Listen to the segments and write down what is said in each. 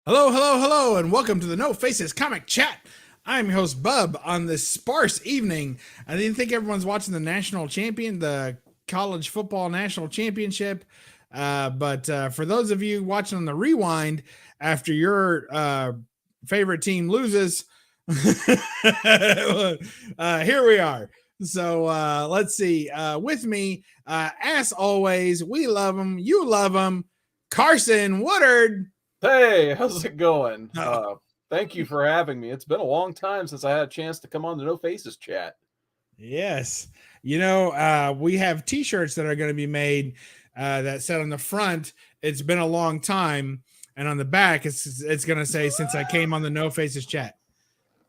Hello, hello, hello, and welcome to the No Faces Comic Chat. I'm your host, Bub, on this sparse evening. I didn't think everyone's watching the college football national championship. But for those of you watching on the rewind after your favorite team loses, here we are. So let's see. With me, as always, we love them. You love them. Carson Woodard. Hey, how's it going? Oh. Thank you for having me. It's been a long time since I had a chance to come on the No Faces chat. Yes. We have t-shirts that are going to be made that said on the front, it's been a long time. And on the back, it's going to say, since I came on the No Faces chat.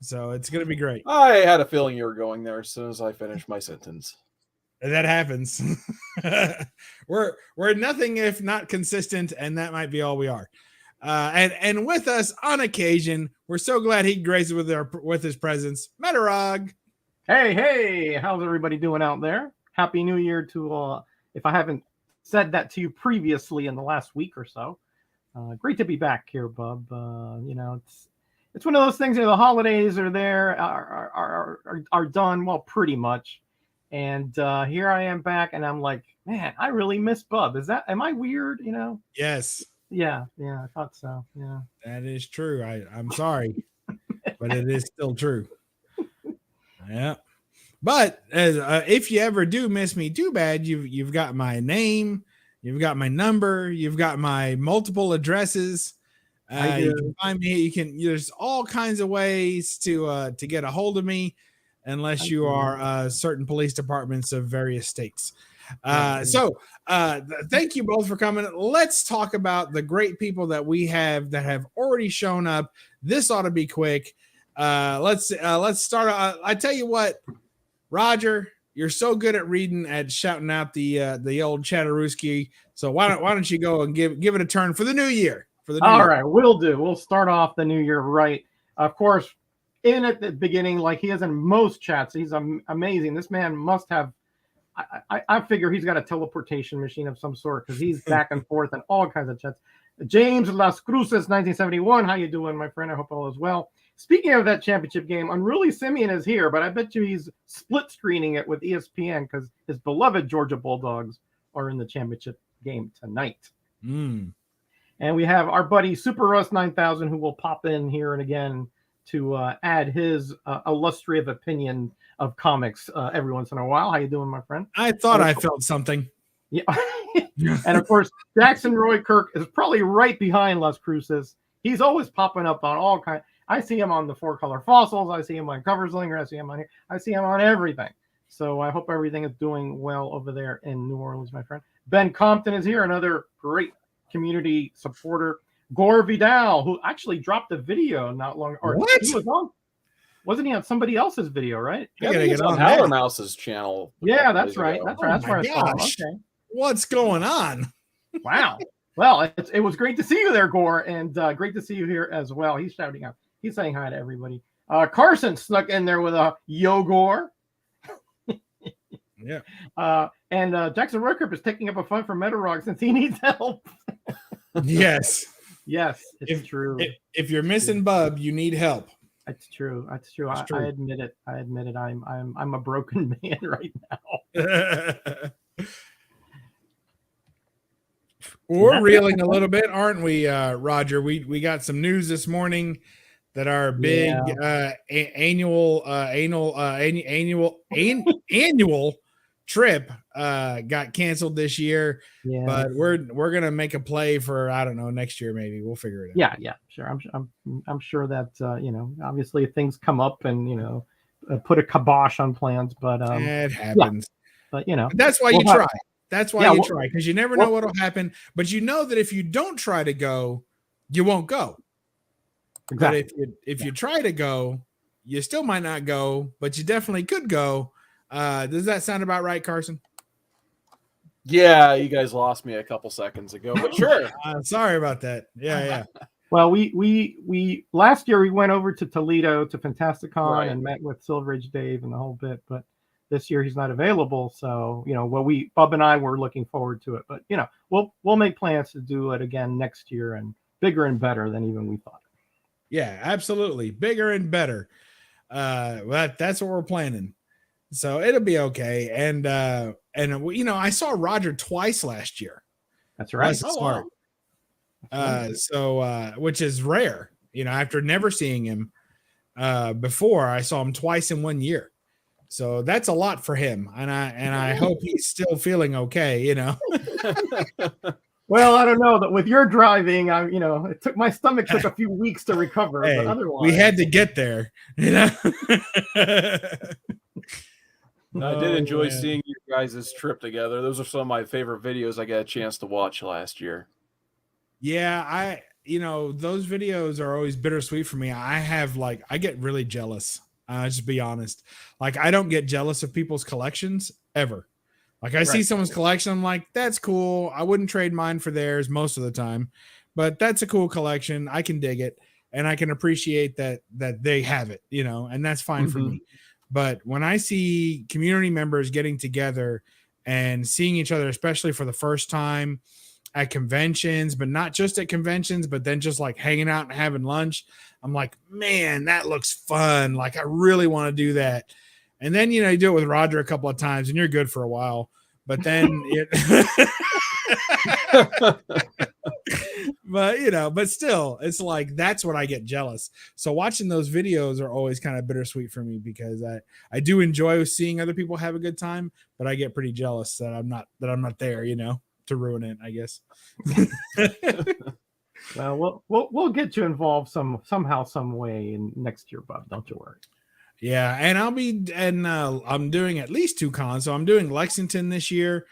So it's going to be great. I had a feeling you were going there as soon as I finished my sentence. That happens. we're nothing if not consistent, and that might be all we are. And with us on occasion, we're so glad he graced with his presence, Metarog. Hey, how's everybody doing out there? Happy New Year to if I haven't said that to you previously in the last week or so. Great to be back here, Bub. It's one of those things. The holidays are there, are done. Well, pretty much. And here I am back, and I'm like, man, I really miss Bub. Am I weird? Yes. Yeah, I thought so. Yeah, that is true. I'm sorry, but it is still true. Yeah, but if you ever do miss me too bad, you've got my name, you've got my number, you've got my multiple addresses. You can find me. There's all kinds of ways to get a hold of me, unless you are certain police departments of various states. Thank you both for coming. Let's talk about the great people that we have that have already shown up. This ought to be quick. Let's start. I tell you what, Roger, you're so good at shouting out the old Chatterooski. So why don't you go and give it a turn for the new year? All right, we'll do. We'll start off the new year right. Of course, at the beginning, like he is in most chats, he's amazing. This man must have. I figure he's got a teleportation machine of some sort because he's back and forth in all kinds of chats. James Las Cruces, 1971. How you doing, my friend? I hope all is well. Speaking of that championship game, Unruly Simeon is here, but I bet you he's split screening it with ESPN because his beloved Georgia Bulldogs are in the championship game tonight. And we have our buddy Super Russ 9000 who will pop in here and again to add his illustrative opinion of comics every once in a while. How you doing, my friend? I thought I felt something. Yeah. And of course, Jackson Roy Kirk is probably right behind Las Cruces. He's always popping up on all kinds. I see him on the 4-Color Fossils. I see him on Coverslinger. I see him on here. I see him on everything. So I hope everything is doing well over there in New Orleans, my friend. Ben Compton is here, another great community supporter. Gore Vidal, who actually dropped a video not long. Or what? He was on. Wasn't he on somebody else's video, right? Yeah, I think it's on Howler Mouse's channel. Yeah, that's right. That's right. That's where I saw him. Okay. What's going on? Wow. Well, it was great to see you there, Gore, and great to see you here as well. He's shouting out. He's saying hi to everybody. Carson snuck in there with a Yo Gore. Yeah. And Jackson Roykrup is taking up a fight for Metarog since he needs help. Yes. Yes, it's true. If you're missing Bub, you need help. That's true. That's true. I admit it. I'm a broken man right now. We're reeling a little bit, aren't we, Roger? We got some news this morning that our big annual trip got canceled this year. Yeah. But we're gonna make a play for, I don't know, next year maybe. We'll figure it out. Yeah, sure. I'm sure that obviously things come up and put a kibosh on plans, but it happens. Yeah. But that's why you try. That's why you try, because you never know what'll happen. But you know that if you don't try to go, you won't go. Exactly. But if you try to go, you still might not go, but you definitely could go. Does that sound about right, Carson? Yeah, you guys lost me a couple seconds ago, but sure. Sorry about that. Yeah. Well, we last year we went over to Toledo to Fantasticon and met with Silver Age Dave and the whole bit, but this year he's not available. So Bub and I were looking forward to it, but we'll make plans to do it again next year and bigger and better than even we thought. Yeah, absolutely. Bigger and better. That's what we're planning. So it'll be okay. And I saw Roger twice last year. That's right. Oh, wow. Which is rare, after never seeing him before. I saw him twice in 1 year. So that's a lot for him. And I hope he's still feeling okay, Well, I don't know that with your driving, my stomach took a few weeks to recover, hey, but otherwise we had to get there, I did enjoy seeing you guys' trip together. Those are some of my favorite videos I got a chance to watch last year. Yeah, those videos are always bittersweet for me. I get really jealous. Just be honest. Like, I don't get jealous of people's collections ever. Like, I see someone's collection, I'm like, that's cool. I wouldn't trade mine for theirs most of the time, but that's a cool collection. I can dig it, and I can appreciate that they have it, and that's fine for me. But when I see community members getting together and seeing each other, especially for the first time at conventions, but not just at conventions, but then just like hanging out and having lunch, I'm like, man, that looks fun. Like, I really want to do that. And then, you do it with Roger a couple of times and you're good for a while, but then but still, it's like, that's what I get jealous. So watching those videos are always kind of bittersweet for me, because I do enjoy seeing other people have a good time, but I get pretty jealous that I'm not there, to ruin it, I guess. Well, we'll get you involved somehow, some way in next year, Bub. Don't you worry. Yeah, and I'm doing at least 2 cons. So I'm doing Lexington this year.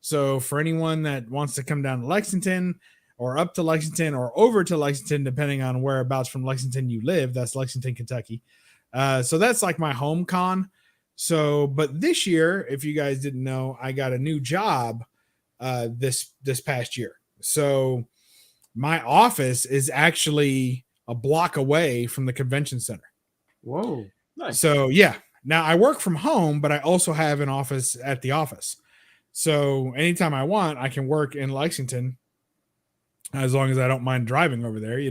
So for anyone that wants to come down to Lexington, or up to Lexington, or over to Lexington, depending on whereabouts from Lexington you live, that's Lexington, Kentucky. So that's like my home con. So, but this year, if you guys didn't know, I got a new job this past year. So my office is actually a block away from the convention center. Whoa. Nice. So yeah, now I work from home, but I also have an office at the office. So anytime I want, I can work in Lexington, as long as I don't mind driving over there,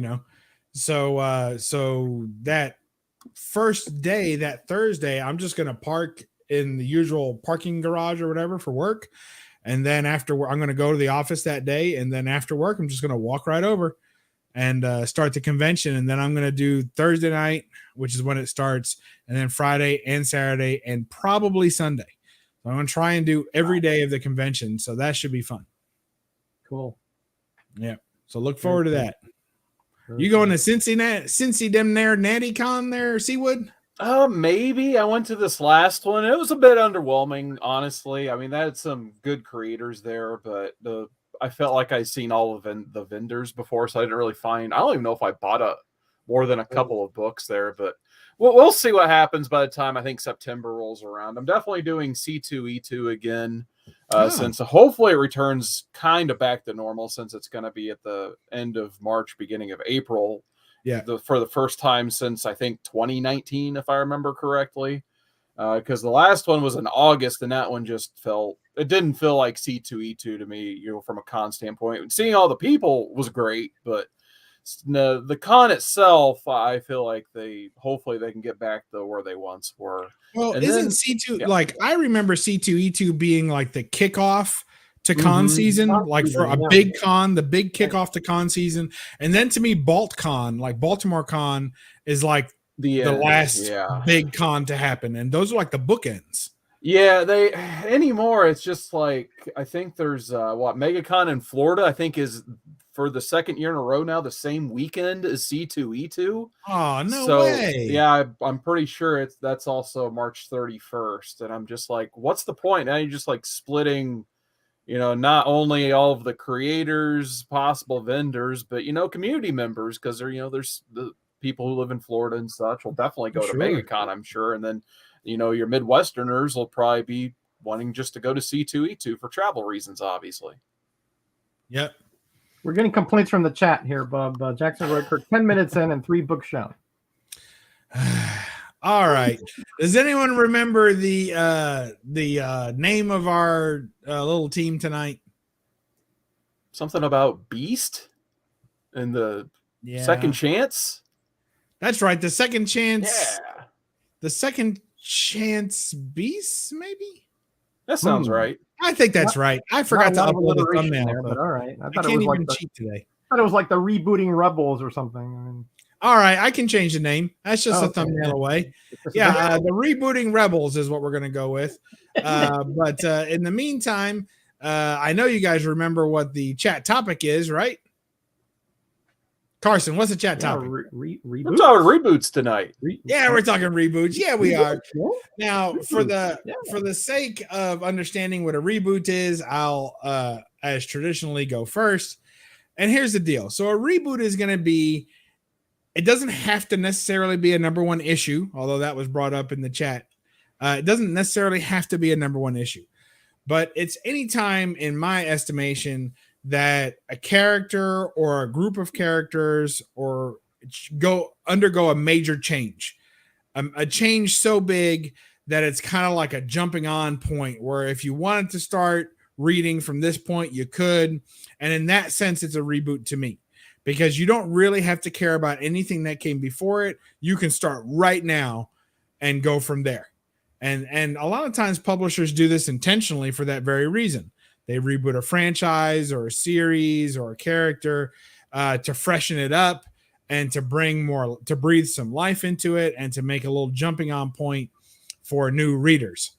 So that first day, that Thursday, I'm just going to park in the usual parking garage or whatever for work. And then after, I'm going to go to the office that day. And then after work, I'm just going to walk right over and start the convention. And then I'm going to do Thursday night, which is when it starts, and then Friday and Saturday and probably Sunday. So I'm going to try and do every day of the convention. So that should be fun. Cool. Yeah. So look forward to that. You going to Cincy them there, Natty Con there, Seawood? Maybe. I went to this last one. It was a bit underwhelming, honestly. I mean, they had some good creators there, but I felt like I'd seen all of the vendors before, so I didn't really find. I don't even know if I bought more than a couple of books there, but we'll see what happens by the time I think September rolls around. I'm definitely doing C2E2 again, since hopefully it returns kind of back to normal, since it's going to be at the end of March, beginning of April. Yeah, for the first time since I think 2019, if I remember correctly, because the last one was in August, and that one it didn't feel like C2E2 to me, from a con standpoint. Seeing all the people was great, but the con itself, I feel like hopefully they can get back to where they once were. Well, isn't C2 like, I remember C2E2 being like the kickoff to con season, like for a big con, the big kickoff to con season. And then to me, BaltCon, like Baltimore Con, is like the last big con to happen. And those are like the bookends. Yeah, anymore, it's just like, I think there's MegaCon in Florida, I think is for the second year in a row now, the same weekend as C2E2. Oh, no way. Yeah, I'm pretty sure that's also March 31st. And I'm just like, what's the point? Now you're just like splitting, not only all of the creators, possible vendors, but, community members, because there's the people who live in Florida and such will definitely go to MegaCon, I'm sure. And then, your Midwesterners will probably be wanting just to go to C2E2 for travel reasons, obviously. Yep. We're getting complaints from the chat here, Bub. Jackson Roadkirk, 10 minutes in and 3 books shown. All right. Does anyone remember the name of our little team tonight? Something about Beast? and the Yeah. Second Chance. That's right. The Second Chance. Yeah, The Second Chance Beasts, maybe? that sounds right. I think that's right. I forgot to Not a lot of upload the alliteration thumbnail. there, but all right. I thought it can't was even like the, cheat today. I thought it was like the rebooting Rebels or something. I mean, All right, I can change the name. That's just a okay. thumbnail away. It's just Yeah, the rebooting Rebels is what we're going to go with. But in the meantime, I know you guys remember what the chat topic is, right? Carson, what's the chat topic? We're talking reboots tonight. Yeah, we're talking reboots. Yeah, we are. Yeah. Now, for the Yeah. for the sake of understanding what a reboot is, I'll as traditionally go first. And here's the deal. So a reboot is going to be, it doesn't have to necessarily be a number one issue, although that was brought up in the chat. It doesn't necessarily have to be a number one issue, but it's any time, in my estimation, that a character or a group of characters or undergo a major change, a change so big that it's kind of like a jumping on point where if you wanted to start reading from this point, you could. And in that sense, it's a reboot to me, because you don't really have to care about anything that came before it. You can start right now and go from there. And a lot of times publishers do this intentionally for that very reason. They reboot a franchise or a series or a character to freshen it up and to breathe some life into it and to make a little jumping on point for new readers.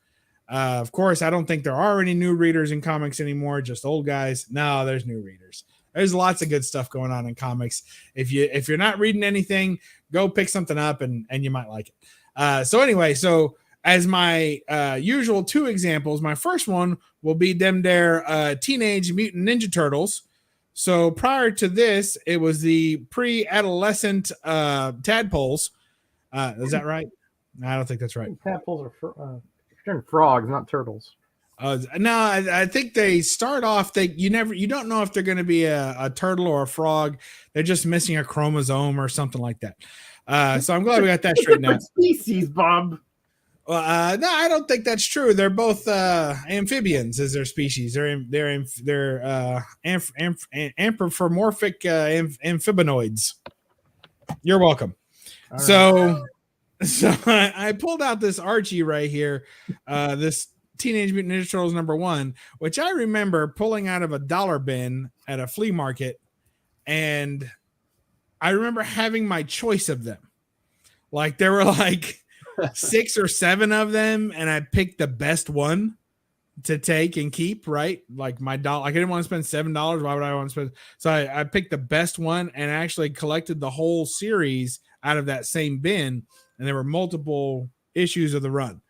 Of course, I don't think there are any new readers in comics anymore, just old guys. No, there's new readers. There's lots of good stuff going on in comics. If you're not reading anything, go pick something up and you might like it. So as my usual two examples, my first one will be them there Teenage Mutant Ninja Turtles. So prior to this, it was the pre-adolescent tadpoles. Is that right? No, I don't think that's right. Tadpoles are frogs, not turtles. No, I think they start off. You don't know if they're going to be a turtle or a frog. They're just missing a chromosome or something like that. So I'm glad we got that straightened out. Species, Bob. No, I don't think that's true. They're both amphibians as their species. They're anthropomorphic amphibanoids. You're welcome. All So I pulled out this Archie right here, this Teenage Mutant Ninja Turtles #1, which I remember pulling out of a dollar bin at a flea market, and I remember having my choice of them. Like there were like 6 or 7 of them, and I picked the best one to take and keep, right? Like my dollar, like I didn't want to spend $7. Why would I want to spend? So I picked the best one and actually collected the whole series out of that same bin. And there were multiple issues of the run.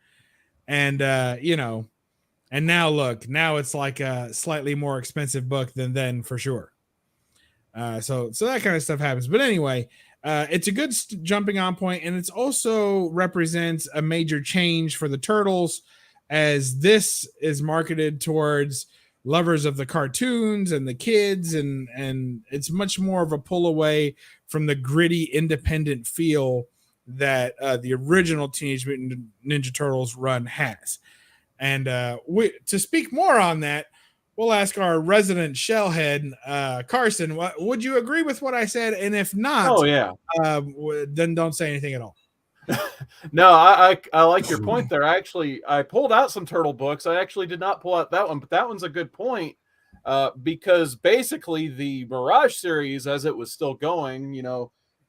And, and now look, now it's like a slightly more expensive book than then for sure. So that kind of stuff happens. But anyway, it's a good jumping on point, and it's also represents a major change for the Turtles, as this is marketed towards lovers of the cartoons and the kids, and it's much more of a pull away from the gritty independent feel that the original Teenage Mutant Ninja Turtles run has. And to speak more on that, we'll ask our resident shellhead, Carson. Would you agree with what I said? And if not, then don't say anything at all. No, I like your point there. I pulled out some turtle books. I actually did not pull out that one, but that one's a good point because basically the Mirage series, as it was still going,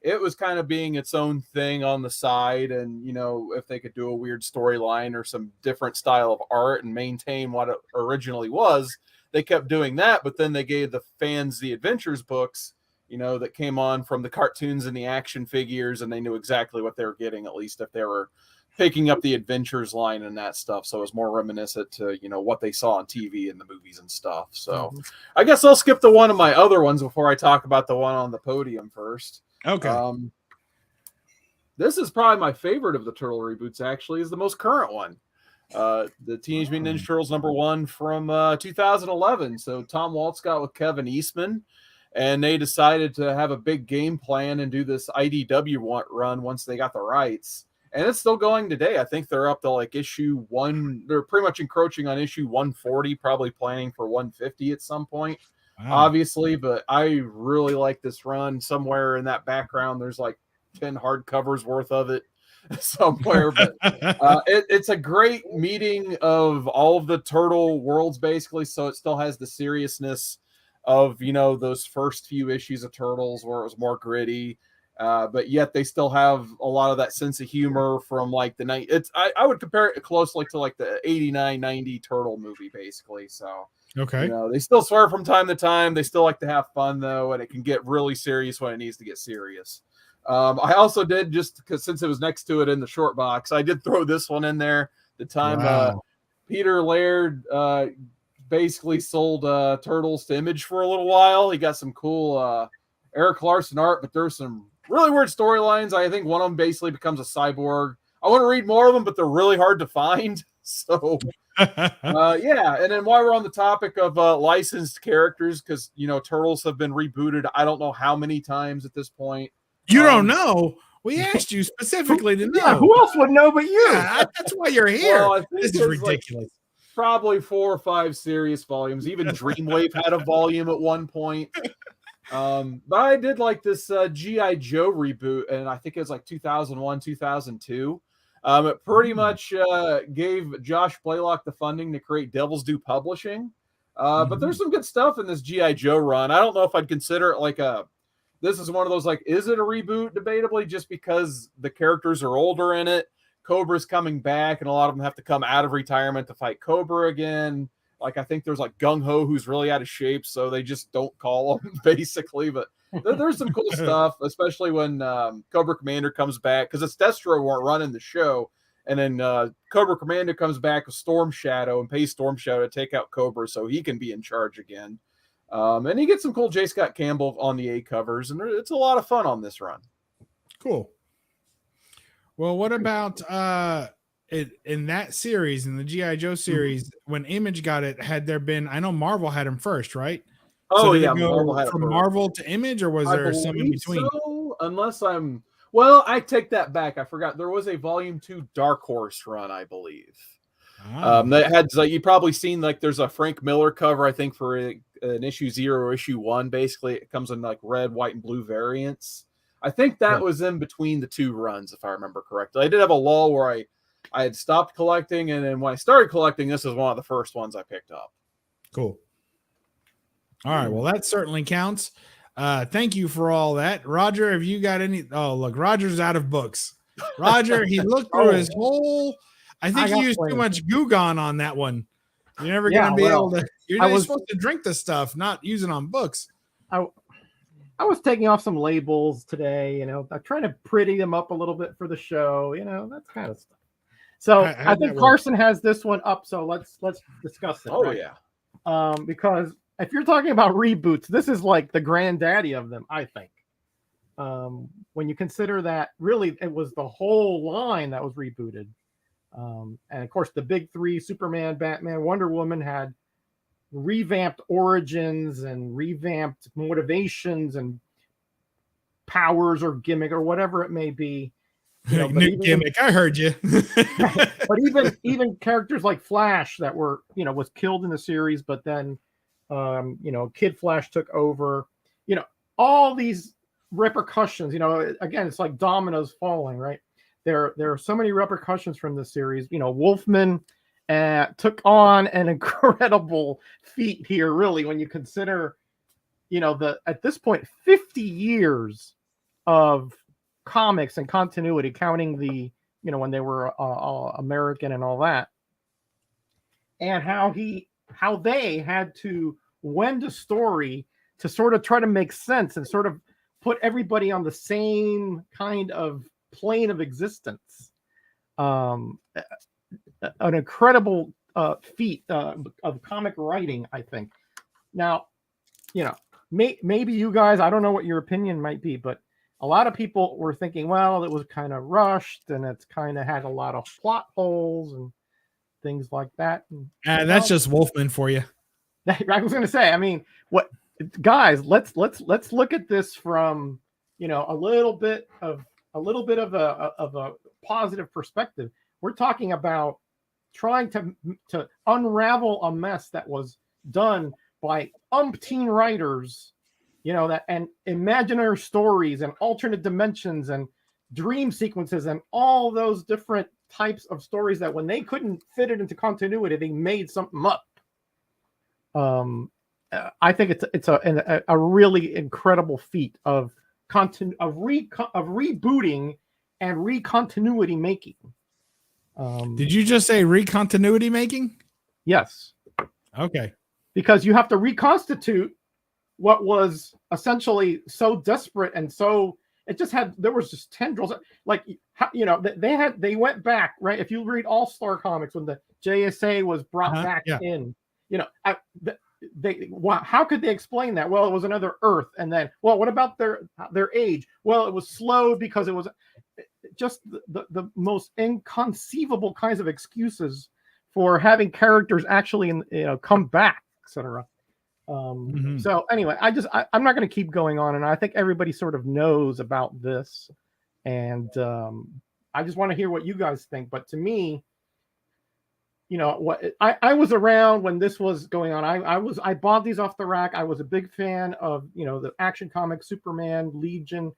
it was kind of being its own thing on the side. And, if they could do a weird storyline or some different style of art and maintain what it originally was, they kept doing that. But then they gave the fans the Adventures books, that came on from the cartoons and the action figures, and they knew exactly what they were getting, at least if they were picking up the Adventures line and that stuff. So it was more reminiscent to, what they saw on TV and the movies and stuff. So I guess I'll skip to one of my other ones before I talk about the one on the podium first. Okay. This is probably my favorite of the Turtle reboots, actually, is the most current one. The Teenage Mutant Ninja Turtles #1 from 2011. So Tom Waltz got with Kevin Eastman, and they decided to have a big game plan and do this IDW run once they got the rights. And it's still going today. I think they're up to like issue 1. They're pretty much encroaching on issue 140, probably planning for 150 at some point. obviously, but I really like this run. Somewhere in that background, there's like 10 hardcovers worth of it somewhere, but it's a great meeting of all of the turtle worlds, basically. So it still has the seriousness of, you know, those first few issues of Turtles where it was more gritty, but yet they still have a lot of that sense of humor from like the night. I would compare it closely to like the 89-90 Turtle movie, basically. So Okay. you know, they still swear from time to time. They still like to have fun though, and it can get really serious when it needs to get serious. I also did, just because since it was next to it in the short box, I did throw this one in there. The time Peter Laird basically sold Turtles to Image for a little while. He got some cool Eric Larson art, but there's some really weird storylines. I think one of them basically becomes a cyborg. I want to read more of them, but they're really hard to find. So yeah, and then while we're on the topic of licensed characters, because you know Turtles have been rebooted, I don't know how many times at this point. You don't know? We asked you specifically to know. Yeah, who else would know but you? Yeah, that's why you're here. Well, This is ridiculous. Like probably 4 or 5 serious volumes. Even Dreamwave had a volume at one point. But I did like this G.I. Joe reboot, and I think it was like 2001, 2002. It pretty much gave Josh Blaylock the funding to create Devil's Due Publishing. But there's some good stuff in this G.I. Joe run. I don't know if I'd consider it like this is one of those, like, is it a reboot? Debatably, just because the characters are older in it. Cobra's coming back, and a lot of them have to come out of retirement to fight Cobra again. Like, I think there's like Gung Ho, who's really out of shape, so they just don't call him, basically. But there's some cool stuff, especially when Cobra Commander comes back, because it's Destro weren't running the show. And then Cobra Commander comes back with Storm Shadow and pays Storm Shadow to take out Cobra so he can be in charge again. And he gets some cool J. Scott Campbell on the A covers, and it's a lot of fun on this run. Cool. Well, what about in that series, in the G.I. Joe series, when Image got it, had there been, I know Marvel had him first, right? Oh, so yeah. Marvel had from Marvel to Image, or was there some in between? So, unless well, I take that back. I forgot. There was a Volume 2 Dark Horse run, I believe. That had, like, you probably seen, like, there's a Frank Miller cover, I think, for an issue 0 or issue 1. Basically, it comes in like red, white, and blue variants. I think that was in between the 2 runs, if I remember correctly. I did have a lull where I had stopped collecting, and then when I started collecting, this is one of the first ones I picked up. Cool. All right, well, that certainly counts. Thank you for all that. Roger, have you got any? Oh, look, Roger's out of books. Roger, he looked through his whole. I think he used too much Goo-Gon on that one. You're never going to be able to. You're supposed to drink the stuff, not use it on books. I was taking off some labels today, you know. I'm trying to pretty them up a little bit for the show, you know, that kind of stuff. So I think Carson has this one up, so let's discuss it. Oh, right? Yeah. Because if you're talking about reboots, this is like the granddaddy of them, I think. When you consider that really it was the whole line that was rebooted. And of course, the big 3, Superman, Batman, Wonder Woman, had revamped origins and revamped motivations and powers or gimmick or whatever it may be. You know, new gimmick. I heard you. But even characters like Flash that were, you know, was killed in the series, but then, you know, Kid Flash took over. You know, all these repercussions. You know, again, it's like dominoes falling, right? There are so many repercussions from this series. You know, Wolfman took on an incredible feat here, really, when you consider, you know, at this point, 50 years of comics and continuity, counting the, you know, when they were American and all that, and how they had to wend a story to sort of try to make sense and sort of put everybody on the same kind of plane of existence. An incredible feat of comic writing, I think. Now, you know, maybe you guys, I don't know what your opinion might be, but a lot of people were thinking, well, it was kind of rushed and it's kind of had a lot of plot holes and things like that. And that's just Wolfman for you. I was going to say, I mean, what guys, let's look at this from, you know, a little bit of a positive perspective. We're talking about trying to unravel a mess that was done by umpteen writers, you know, that and imaginary stories and alternate dimensions and dream sequences and all those different types of stories that when they couldn't fit it into continuity, they made something up. I think it's a really incredible feat of rebooting and recontinuity making. Did you just say recontinuity making? Yes. Okay. Because you have to reconstitute what was essentially so desperate and so there was just tendrils, like, you know, they went back, right? If you read All-Star Comics when the JSA was brought back in, you know, how could they explain that? Well, it was another Earth, and then, well, what about their age? Well, it was slowed because it was just the most inconceivable kinds of excuses for having characters actually, come back, etc. So anyway, I'm not going to keep going on, and I think everybody sort of knows about this, and I just want to hear what you guys think. But to me, you know, what I was around when this was going on. I bought these off the rack. I was a big fan of, you know, the Action Comics, Superman, Legion,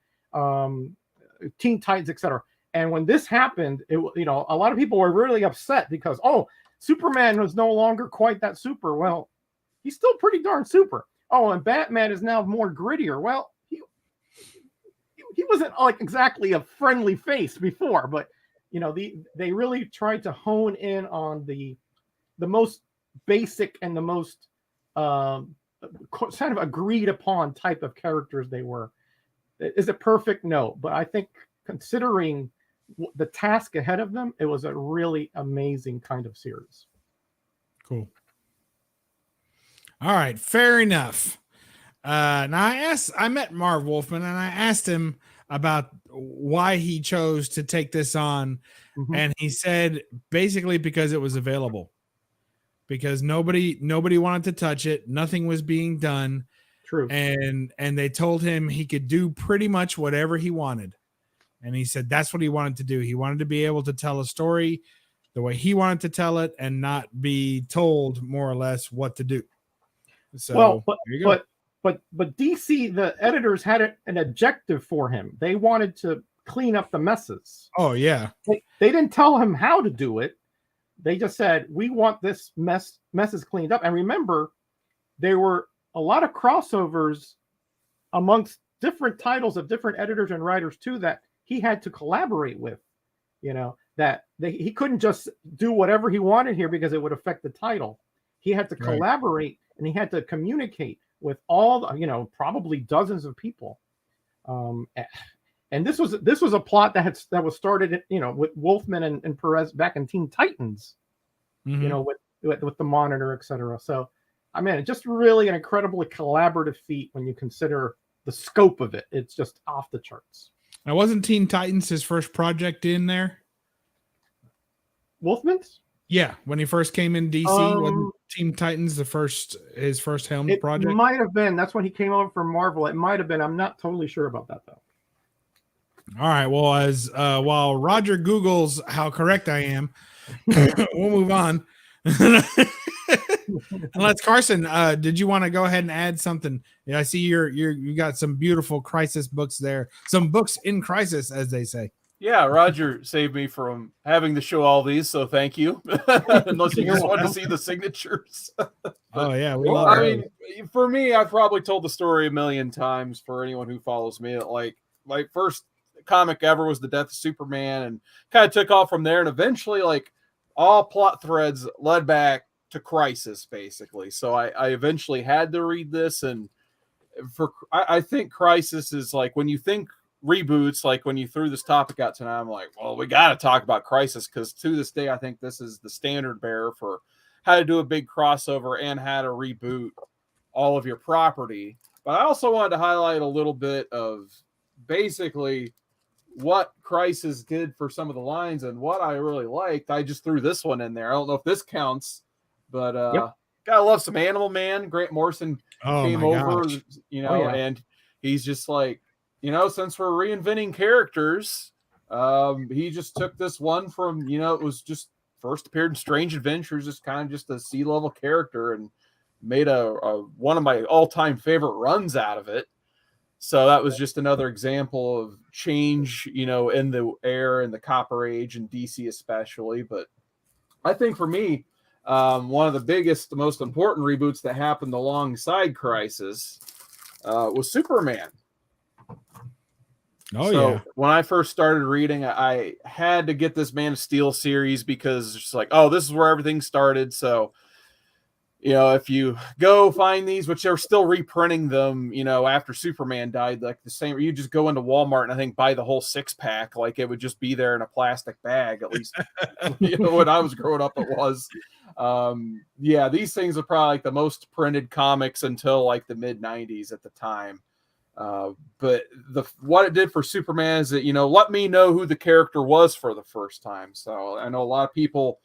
Teen Titans, etc. And when this happened, you know, a lot of people were really upset because, oh, Superman was no longer quite that super. Well, he's still pretty darn super. Oh, and Batman is now more grittier. Well, he wasn't like exactly a friendly face before, but you know, they really tried to hone in on the most basic and the most kind of agreed upon type of characters they were. Is it perfect? No, but I think considering the task ahead of them, it was a really amazing kind of series. Cool. All right, fair enough. Now I met Marv Wolfman and I asked him about why he chose to take this on, and he said basically because it was available, because nobody wanted to touch it, nothing was being done. True. And they told him he could do pretty much whatever he wanted, and he said that's what he wanted to do. He wanted to be able to tell a story the way he wanted to tell it and not be told more or less what to do. So, well, there you go. But DC, the editors had an objective for him. They wanted to clean up the messes. Oh yeah. They didn't tell him how to do it. They just said, we want this messes cleaned up. And remember, there were a lot of crossovers amongst different titles of different editors and writers too that he had to collaborate with. You know, that he couldn't just do whatever he wanted here because it would affect the title. He had to collaborate and he had to communicate with all the, you know, probably dozens of people. And this was a plot that was started, you know, with Wolfman and Perez back in Teen Titans, you know, with the Monitor, etc. So, I mean, it's just really an incredibly collaborative feat when you consider the scope of it. It's just off the charts. Now, wasn't Teen Titans his first project in there? Wolfman's? Yeah, when he first came in DC, wasn't Teen Titans his first helmed project? It might have been. That's when he came over from Marvel. It might have been. I'm not totally sure about that though. All right. Well, as while Roger Googles how correct I am, we'll move on. Unless Carson, did you want to go ahead and add something? Yeah, I see you got some beautiful Crisis books there. Some books in crisis, as they say. Yeah, Roger saved me from having to show all these, so thank you. Unless you just want to see the signatures. Oh yeah, I mean, for me, I've probably told the story a million times. For anyone who follows me, like my first comic ever was the death of Superman, and kind of took off from there. And eventually, like all plot threads led back to Crisis, basically. So I eventually had to read this, and I think Crisis is like when you think reboots, like when you threw this topic out tonight, I'm like, well, we got to talk about Crisis, because to this day, I think this is the standard bearer for how to do a big crossover and how to reboot all of your property. But I also wanted to highlight a little bit of basically what Crisis did for some of the lines and what I really liked. I just threw this one in there. I don't know if this counts, but gotta love some Animal Man. Grant Morrison came over, you know, and he's just like, you know, since we're reinventing characters, he just took this one from, you know, it was just first appeared in Strange Adventures, just kind of just a sea-level character, and made a one of my all-time favorite runs out of it. So that was just another example of change, you know, in the air in the Copper Age and DC especially. But I think for me, one of the biggest, the most important reboots that happened alongside Crisis was Superman. So when I first started reading, I had to get this Man of Steel series because it's like, oh, this is where everything started. So, you know, if you go find these, which they're still reprinting them, you know, after Superman died, like the same, you just go into Walmart and I think buy the whole 6-pack, like it would just be there in a plastic bag, at least, you know, when I was growing up, it was. Yeah, these things are probably like the most printed comics until like the mid 90s at the time. But what it did for Superman is that, you know, let me know who the character was for the first time. So I know a lot of people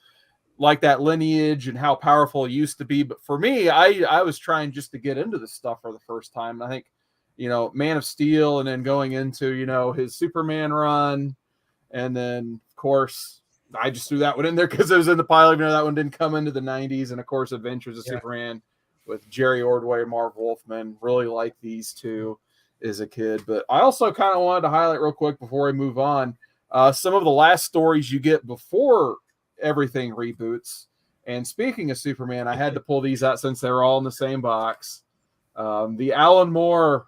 like that lineage and how powerful it used to be. But for me, I was trying just to get into this stuff for the first time. I think, you know, Man of Steel and then going into, you know, his Superman run. And then, of course, I just threw that one in there because it was in the pile. You know, that one didn't come into the 90s. And, of course, Adventures of Superman with Jerry Ordway and Marv Wolfman. Really like these two as a kid. But I also kind of wanted to highlight real quick before I move on some of the last stories you get before everything reboots. And speaking of Superman, I had to pull these out since they're all in the same box. The Alan Moore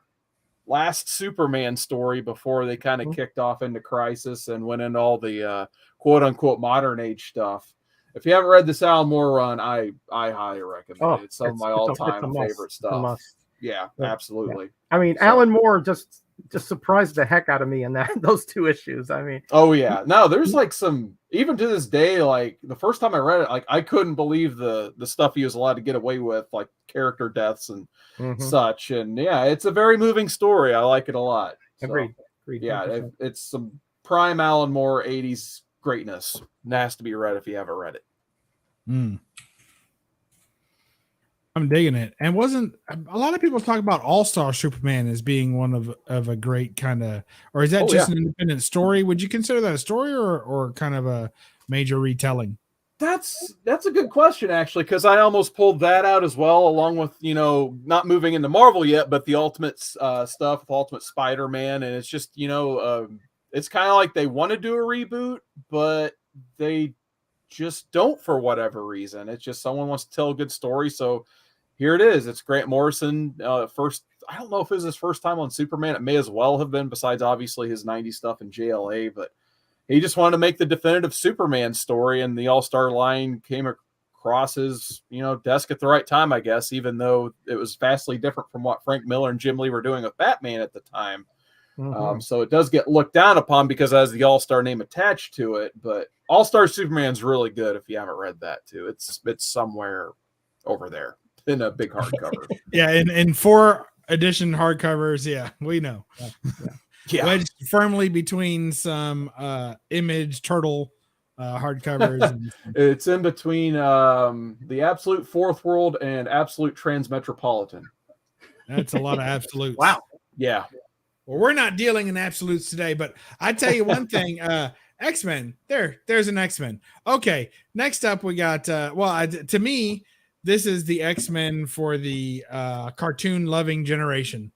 last Superman story before they kind of kicked off into Crisis and went into all the quote unquote modern age stuff. If you haven't read this Alan Moore run, I highly recommend it. It's some of my all-time favorite stuff. Yeah, absolutely. Yeah. I mean, Alan Moore just surprised the heck out of me in those two issues. I mean, oh yeah, no, there's like some, even to this day, like the first time I read it, like I couldn't believe the stuff he was allowed to get away with, like character deaths and such. And yeah, it's a very moving story. I like it a lot. So, Agreed. Yeah, it's some prime Alan Moore 80s greatness. It has to be read if you haven't read it. I'm digging it. And wasn't a lot of people talk about All-Star Superman as being one of a great kind of, or is that just an independent story? Would you consider that a story or kind of a major retelling? That's a good question, actually, because I almost pulled that out as well, along with, you know, not moving into Marvel yet, but the Ultimate stuff with Ultimate Spider-Man. And it's just, you know, it's kind of like they want to do a reboot, but they just don't for whatever reason. It's just someone wants to tell a good story. So here it is. It's Grant Morrison. First, I don't know if it was his first time on Superman. It may as well have been, besides obviously his 90s stuff in JLA, but he just wanted to make the definitive Superman story, and the All-Star line came across his, you know, desk at the right time, I guess, even though it was vastly different from what Frank Miller and Jim Lee were doing with Batman at the time. So it does get looked down upon because it has the All-Star name attached to it, but All-Star Superman's really good if you haven't read that too. It's somewhere over there in a big hardcover. Yeah, in 4 edition hardcovers. Yeah, we know. Yeah. Wedged firmly between some Image Turtle hardcovers. It's in between the Absolute Fourth World and Absolute Transmetropolitan. That's a lot of absolutes. Wow. Yeah. Well, we're not dealing in absolutes today, but I tell you one thing, X-Men, there's an X-Men. Okay, next up we got, to me, this is the X-Men for the cartoon-loving generation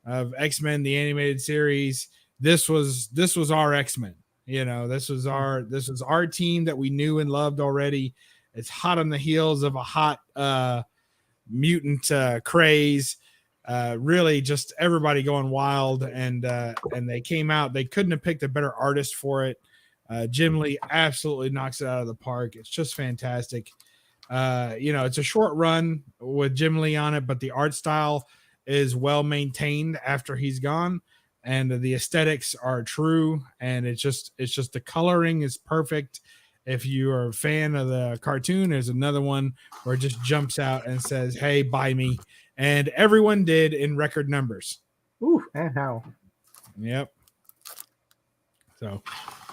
of X-Men, the animated series. This was our X-Men. You know, this was our team that we knew and loved already. It's hot on the heels of a hot mutant craze. Really just everybody going wild, and they came out. They couldn't have picked a better artist for it. Jim Lee absolutely knocks it out of the park. It's just fantastic. You know, it's a short run with Jim Lee on it, but the art style is well maintained after he's gone, and the aesthetics are true, and it's just the coloring is perfect. If you are a fan of the cartoon, there's another one where it just jumps out and says, "Hey, buy me." And everyone did in record numbers. Ooh, and how? Yep. So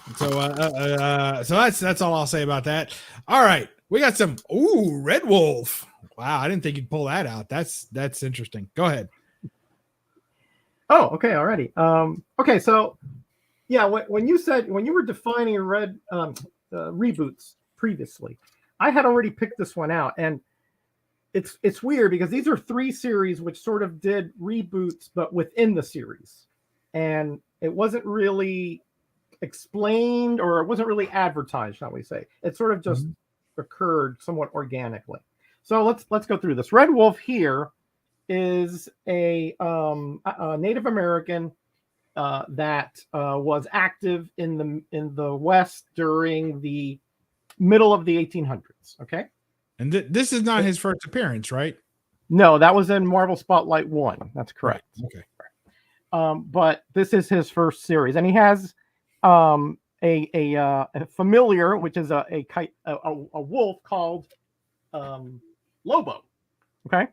that's all I'll say about that. All right, we got some. Ooh, Red Wolf. Wow, I didn't think you'd pull that out. That's interesting. Go ahead. Oh, okay, already. Okay, so yeah, when you were defining reboots previously, I had already picked this one out, and it's weird because these are 3 series which sort of did reboots, but within the series, and it wasn't really explained or it wasn't really advertised, shall we say. It sort of just occurred somewhat organically. So let's go through this. Red Wolf here is a Native American that was active in the West during the middle of the 1800s. Okay. And this is not his first appearance, right? No, that was in Marvel Spotlight 1. That's correct. Right. Okay. But this is his first series, and he has a familiar, which is a wolf called Lobo. Okay.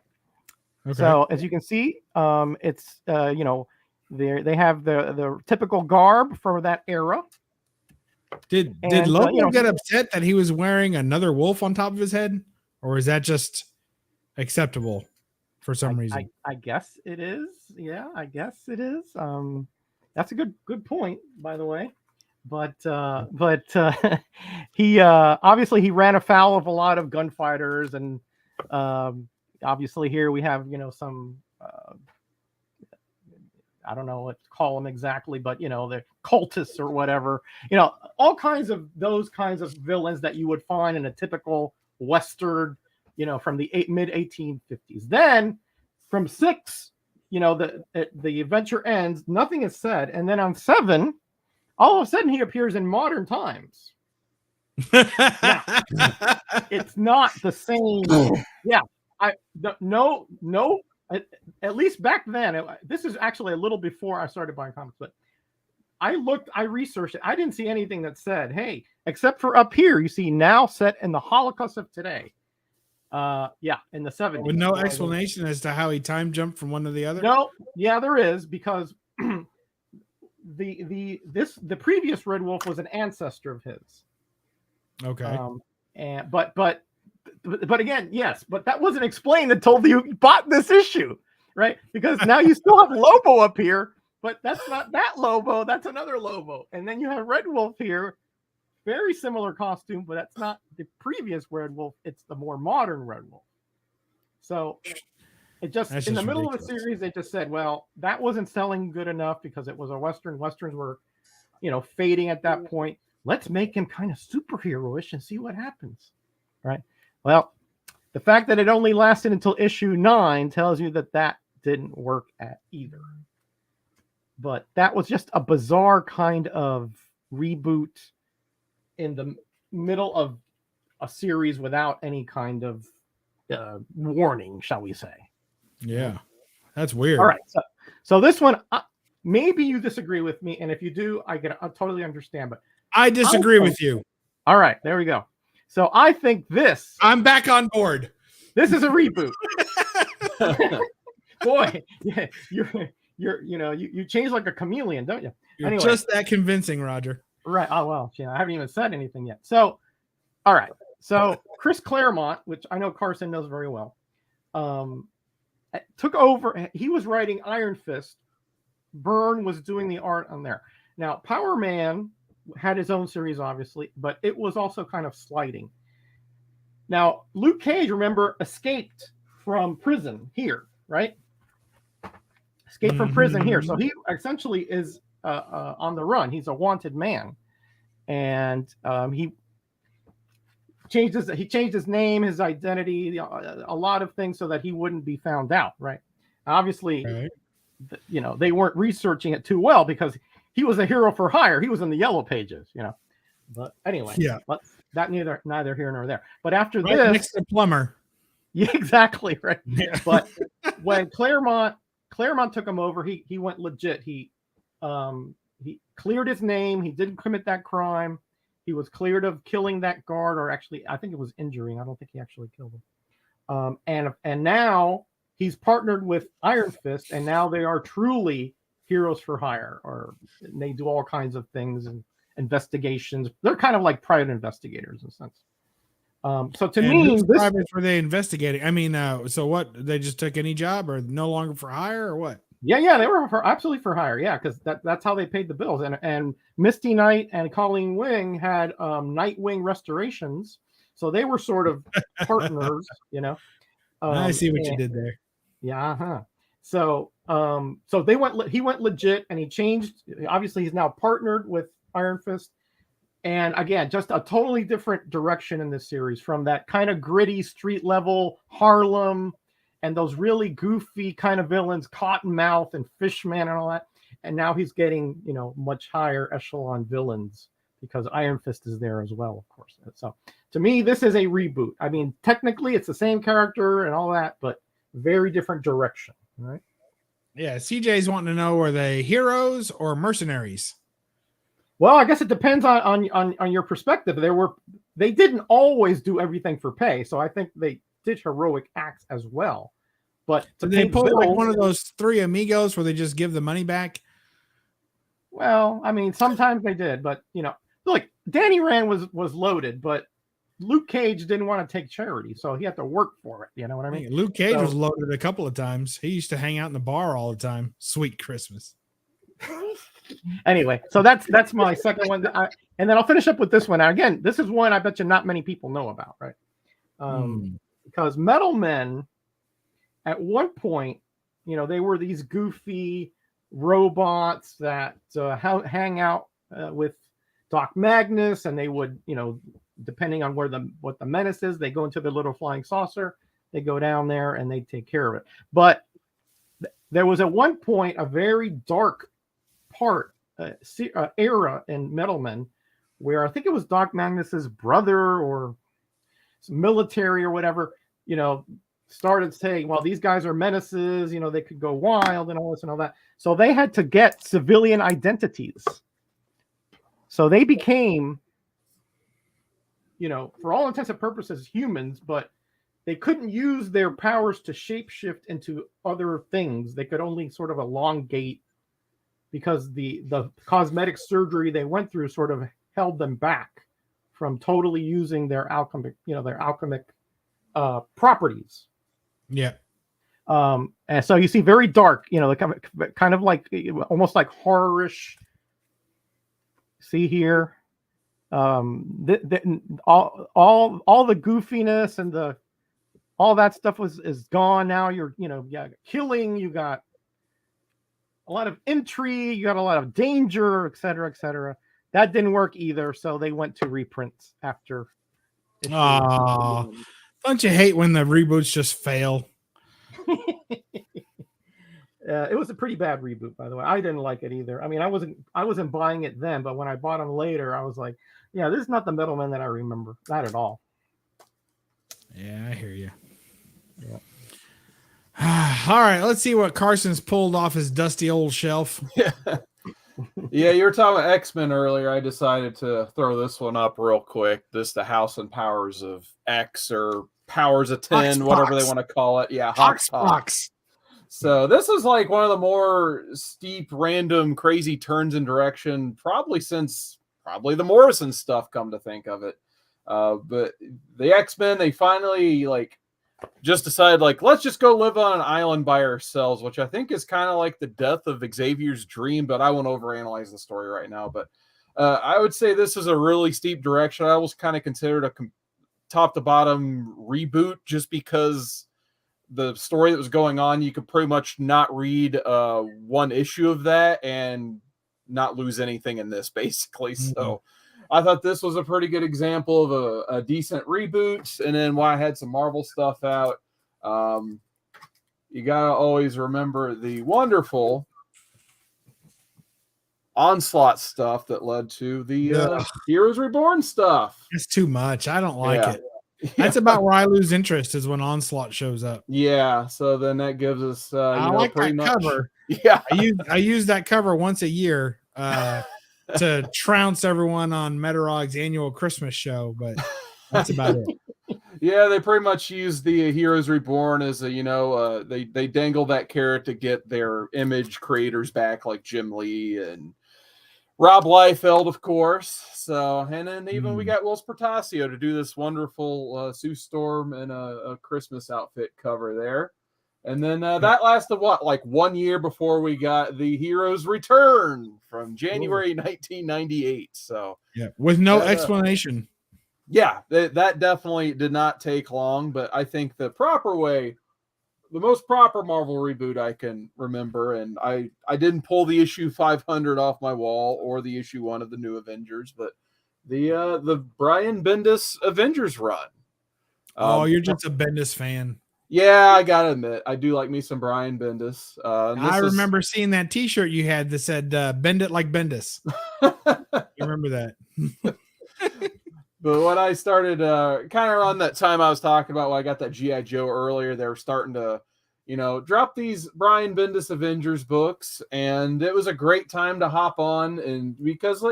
So as you can see, it's they have the typical garb for that era. Did Lobo get upset that he was wearing another wolf on top of his head, or is that just acceptable for some reason? I guess it is. Yeah, I guess it is. That's a good point, by the way. But he obviously he ran afoul of a lot of gunfighters, and obviously here we have some I don't know what to call them exactly, but the cultists or whatever, all kinds of those kinds of villains that you would find in a typical Western, from the mid 1850s. Then from 6, the adventure ends, nothing is said, and then on 7, all of a sudden he appears in modern times. Now, it's not the same. Yeah, no. At least back then, this is actually a little before I started buying comics, but I researched it. I didn't see anything that said, hey, except for up here, you see now set in the Holocaust of today. In the 70s. With no explanation as to how he time jumped from one to the other? No, yeah, there is, because the previous Red Wolf was an ancestor of his. Okay. But again, yes, but that wasn't explained until you bought this issue, right? Because now you still have Lobo up here, but that's not that Lobo, that's another Lobo. And then you have Red Wolf here, very similar costume, but that's not the previous Red Wolf, it's the more modern Red Wolf. So it just in the middle of the series, they just said, well, that wasn't selling good enough because it was a Western. Westerns were, fading at that point. Let's make him kind of superhero-ish and see what happens, right? Well, the fact that it only lasted until issue 9 tells you that didn't work at either. But that was just a bizarre kind of reboot in the middle of a series without any kind of warning, shall we say. Yeah, that's weird. All right. So this one, maybe you disagree with me. And if you do, I totally understand. But I disagree with you. All right. There we go. So I think I'm back on board. This is a reboot. Boy, yeah, you change like a chameleon, don't you? You're just that convincing, Roger. Right. Oh well, I haven't even said anything yet. So, all right. So Chris Claremont, which I know Carson knows very well, took over. He was writing Iron Fist. Byrne was doing the art on there. Now, Power Man had his own series, obviously, but it was also kind of sliding. Now, Luke Cage, remember, escaped from prison here, right? Escaped from prison here. So he essentially is on the run. He's a wanted man. And he changed his name, his identity, a lot of things so that he wouldn't be found out, right? Obviously, right. They weren't researching it too well because he was a hero for hire. He was in the yellow pages, But anyway, that neither here nor there. But after this, next to Plumber. Yeah, exactly right. Yeah. But when Claremont took him over, he went legit. He cleared his name. He didn't commit that crime. He was cleared of killing that guard, or actually, I think it was injuring. I don't think he actually killed him. And now he's partnered with Iron Fist, and now they are truly heroes for hire, or they do all kinds of things and investigations. They're kind of like private investigators in a sense. So to me, were they investigating? I mean, so what? They just took any job, or no longer for hire, or what? Yeah, they were absolutely for hire. Yeah, because that's how they paid the bills. And Misty Knight and Colleen Wing had Nightwing Restorations, so they were sort of partners, I see what you did there. Yeah. So he went legit, and he changed. Obviously, he's now partnered with Iron Fist. And again, just a totally different direction in this series, from that kind of gritty street level Harlem and those really goofy kind of villains, Cottonmouth and Fishman and all that. And now he's getting, much higher echelon villains because Iron Fist is there as well, of course. So to me, this is a reboot. I mean, technically it's the same character and all that, but very different direction, right? Yeah, CJ's wanting to know, are they heroes or mercenaries? Well, I guess it depends on your perspective. They didn't always do everything for pay, so I think they did heroic acts as well. But did they pull like one of those Three Amigos where they just give the money back? Well, I mean, sometimes they did, but look, Danny Rand was loaded, but Luke Cage didn't want to take charity, so he had to work for it. You know what I mean? Luke Cage was loaded a couple of times. He used to hang out in the bar all the time. Sweet Christmas. Anyway, so that's my second one, and then I'll finish up with this one. Now, again, this is one I bet you not many people know about, right? Because Metal Men, at one point, they were these goofy robots that hang out with Doc Magnus, and they would, depending on what the menace is, they go into the little flying saucer, they go down there, and they take care of it. But there was at one point a very dark era in Metal Men where I think it was Doc Magnus's brother or military or whatever, started saying, well, these guys are menaces, they could go wild and all this and all that. So they had to get civilian identities. So they became, for all intents and purposes, humans, but they couldn't use their powers to shapeshift into other things. They could only sort of elongate, because the cosmetic surgery they went through sort of held them back from totally using their alchemic properties. Yeah. And so you see very dark, kind of like almost like horror-ish. See here, all the goofiness and all that stuff is gone now. You're killing. You got a lot of intrigue, you got a lot of danger, et cetera, et cetera. That didn't work either, so they went to reprints after. Oh, don't you hate when the reboots just fail? It was a pretty bad reboot, by the way. I didn't like it either. I mean, I wasn't buying it then, but when I bought them later, I was like, yeah, this is not the Metal Men that I remember. Not at all. Yeah, I hear you. Yeah. All right, let's see what Carson's pulled off his dusty old shelf. Yeah, you were talking about X-Men earlier. I decided to throw this one up real quick. This the House and Powers of X, or Powers of 10, whatever they want to call it. Yeah, Hoxpox. So this is like one of the more steep, random, crazy turns in direction, probably since the Morrison stuff, come to think of it. But the X-Men, they finally just decided, let's just go live on an island by ourselves, which I think is kind of like the death of Xavier's dream, but I won't overanalyze the story right now. But I would say this is a really steep direction. I always kind of considered a top to bottom reboot, just because the story that was going on, you could pretty much not read one issue of that and not lose anything in this, basically. Mm-hmm. So I thought this was a pretty good example of a decent reboot. And then while I had some Marvel stuff out, you got to always remember the wonderful Onslaught stuff that led to the Heroes Reborn stuff. It's too much. I don't like it. That's about where I lose interest, is when Onslaught shows up. Yeah, so then that gives us I like that cover. Yeah. I use that cover once a year to trounce everyone on Metarog's annual Christmas show, but that's about it. Yeah, they pretty much use the Heroes Reborn as they dangle that carrot to get their image creators back, like Jim Lee and Rob Liefeld, of course. So, and then even we got Will Spertasio to do this wonderful Sue Storm in a Christmas outfit cover there. And then that lasted 1 year before we got the Heroes Return from January 1998. So yeah, with no explanation. Yeah, that definitely did not take long, but I think the proper way, the most proper Marvel reboot I can remember, and I didn't pull the issue 500 off my wall or the issue 1 of the New Avengers, but the Brian Bendis Avengers run. Oh, you're just a Bendis fan. Yeah, I gotta admit, I do like me some Brian Bendis. I remember seeing that T-shirt you had that said "Bend it like Bendis." You remember that? But when I started, kind of around that time I was talking about when I got that G.I. Joe earlier, they were starting to, drop these Brian Bendis Avengers books, and it was a great time to hop on, and because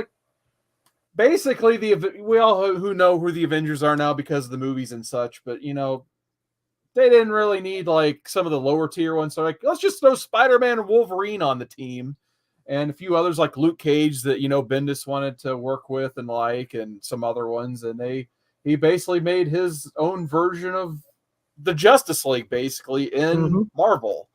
basically we all who know who the Avengers are now because of the movies and such, but they didn't really need some of the lower tier ones. So let's just throw Spider-Man and Wolverine on the team, and a few others like Luke Cage that Bendis wanted to work with and some other ones, and he basically made his own version of the Justice League basically in Marvel.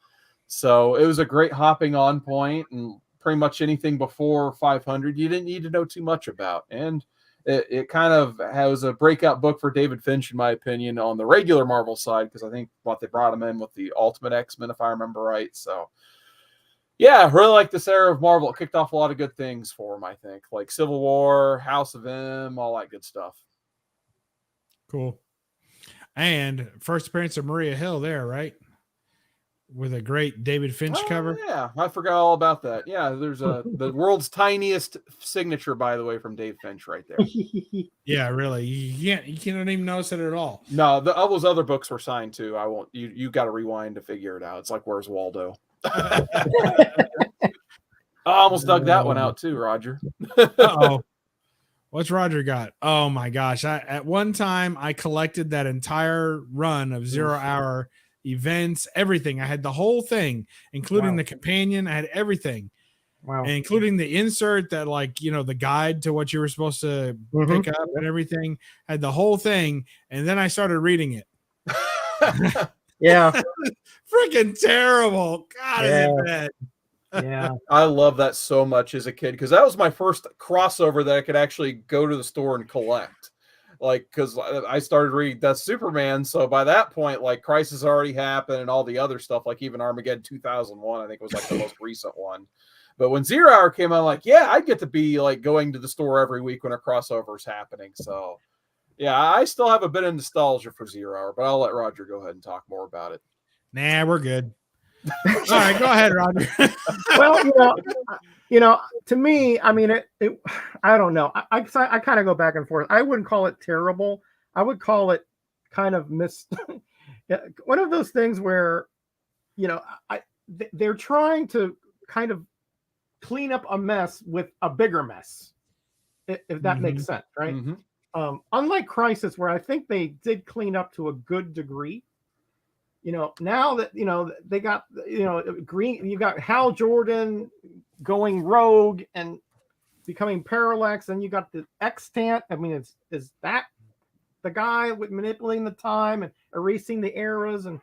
So it was a great hopping on point, and pretty much anything before 500 you didn't need to know too much about, and it kind of has a breakout book for David Finch, in my opinion, on the regular Marvel side, because I think they brought him in with the Ultimate X-Men, if I remember right. So, yeah, really like this era of Marvel. It kicked off a lot of good things for him, I think, like Civil War, House of M, all that good stuff. Cool. And first appearance of Maria Hill there, right? With a great David Finch cover. Yeah, I forgot all about that. Yeah, there's the world's tiniest signature, by the way, from Dave Finch right there. Yeah, really. You can't even notice it at all. No, all those other books were signed too. I won't. You got to rewind to figure it out. It's like, where's Waldo? I almost dug that one out too, Roger. Uh-oh. What's Roger got? Oh my gosh! At one time I collected that entire run of 0 Hour events, everything. I had the whole thing, including the companion. I had everything. Wow. And including the insert that, the guide to what you were supposed to pick up and everything. I had the whole thing. And then I started reading it. Yeah. Freaking terrible. God, is it bad. Yeah. I love that so much as a kid, because that was my first crossover that I could actually go to the store and collect. Because I started reading that Superman, so by that point, Crisis already happened and all the other stuff, even Armageddon 2001, I think was the most recent one. But when 0 Hour came out, I'd get to be going to the store every week when a crossover is happening. So, yeah, I still have a bit of nostalgia for 0 Hour, but I'll let Roger go ahead and talk more about it. Nah, we're good. All right, go ahead, Roger. Well, to me, I mean, I don't know. I kind of go back and forth. I wouldn't call it terrible. I would call it kind of one of those things where, they're trying to kind of clean up a mess with a bigger mess, if that makes sense, right? Unlike Crisis, where I think they did clean up to a good degree. Now that they got Green, you got Hal Jordan going rogue and becoming Parallax, and you got the Extant. I mean, is that the guy with manipulating the time and erasing the eras, and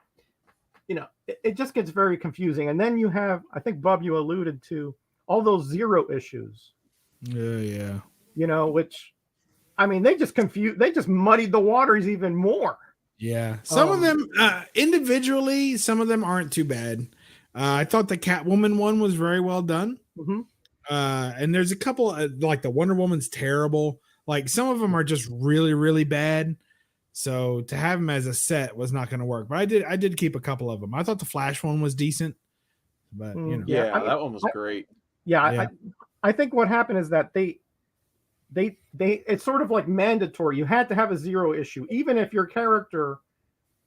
it just gets very confusing. And then you have, I think Bub, you alluded to all those Zero issues. Yeah. Which, I mean, they just muddied the waters even more. Yeah, some of them individually, some of them aren't too bad. I thought the Catwoman one was very well done. And there's a couple the Wonder Woman's terrible. Some of them are just really, really bad. So to have them as a set was not going to work. But I did keep a couple of them. I thought the Flash one was decent, but that one was great. Yeah. I think what happened is that they it's sort of mandatory. You had to have a Zero issue, even if your character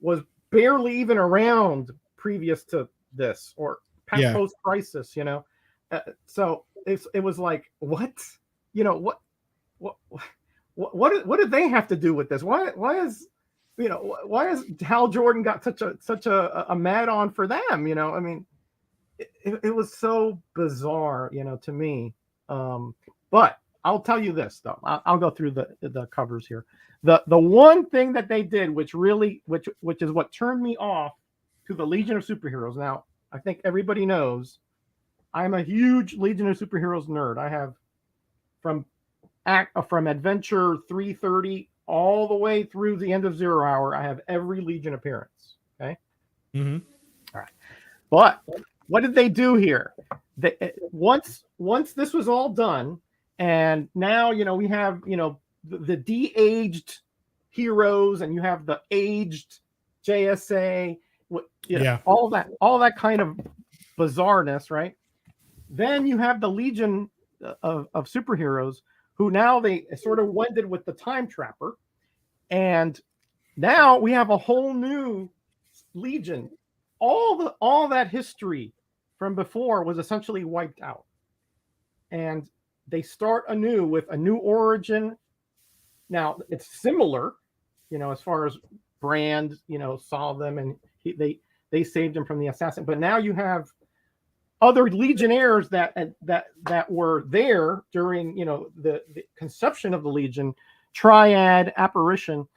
was barely even around previous to this or post Crisis, so it was what did they have to do with this? Why is Hal Jordan got such a mad on for them? I mean, it was so bizarre, to me. But I'll tell you this though. I'll go through the covers here. The one thing that they did, which is what turned me off to the Legion of Superheroes. Now, I think everybody knows I'm a huge Legion of Superheroes nerd. I have from Adventure 330 all the way through the end of Zero Hour, I have every Legion appearance. Okay. Mm-hmm. All right. But what did they do here? Once this was all done, and now we have the de-aged heroes, and you have the aged JSA, all that kind of bizarreness, right? Then you have the Legion of superheroes, who now they sort of wended with the Time Trapper, and now we have a whole new Legion. All that history from before was essentially wiped out, and they start anew with a new origin. Now it's similar, as far as Brand, saw them, and they saved him from the assassin. But now you have other Legionnaires that were there during the conception of the Legion, Triad, Apparition,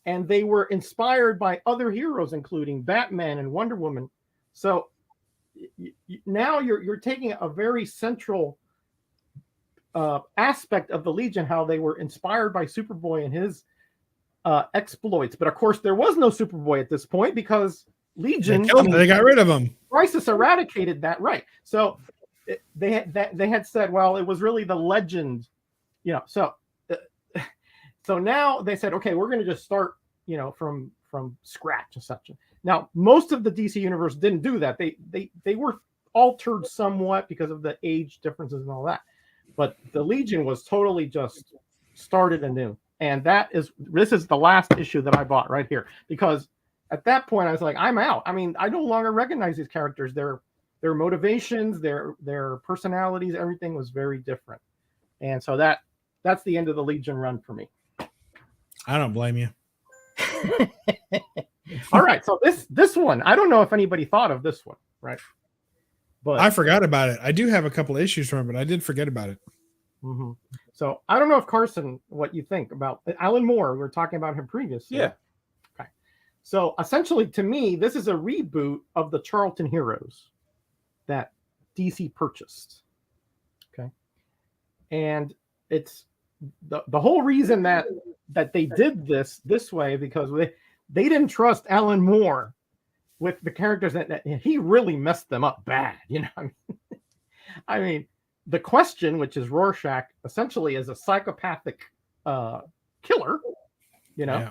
and they were inspired by other heroes, including Batman and Wonder Woman. So now you're taking a very central aspect of the Legion, how they were inspired by Superboy and his exploits. But of course, there was no Superboy at this point, because Legion, they got rid of him. Crisis eradicated that, right? So they had said, well, it was really the legend, So now they said, okay, we're going to just start, from scratch and such. Now, most of the DC universe didn't do that. They were altered somewhat because of the age differences and all that. But the Legion was totally just started anew. And this is the last issue that I bought right here, because at that point I was like, I'm out. I mean, I no longer recognize these characters. Their motivations, their personalities, everything was very different. And so that's the end of the Legion run for me. I don't blame you. All right, so this one, I don't know if anybody thought of this one, right? But I forgot about it. I do have a couple of issues from it, but I did forget about it. Mm-hmm. So I don't know if Carson, what you think about Alan Moore. We were talking about him previously. Yeah. Okay. So essentially, to me, this is a reboot of the Charlton Heroes that DC purchased. Okay. And it's the whole reason that they did this way, because they didn't trust Alan Moore with the characters that he really messed them up bad. I mean, the Question, which is Rorschach, essentially is a psychopathic killer, Yeah.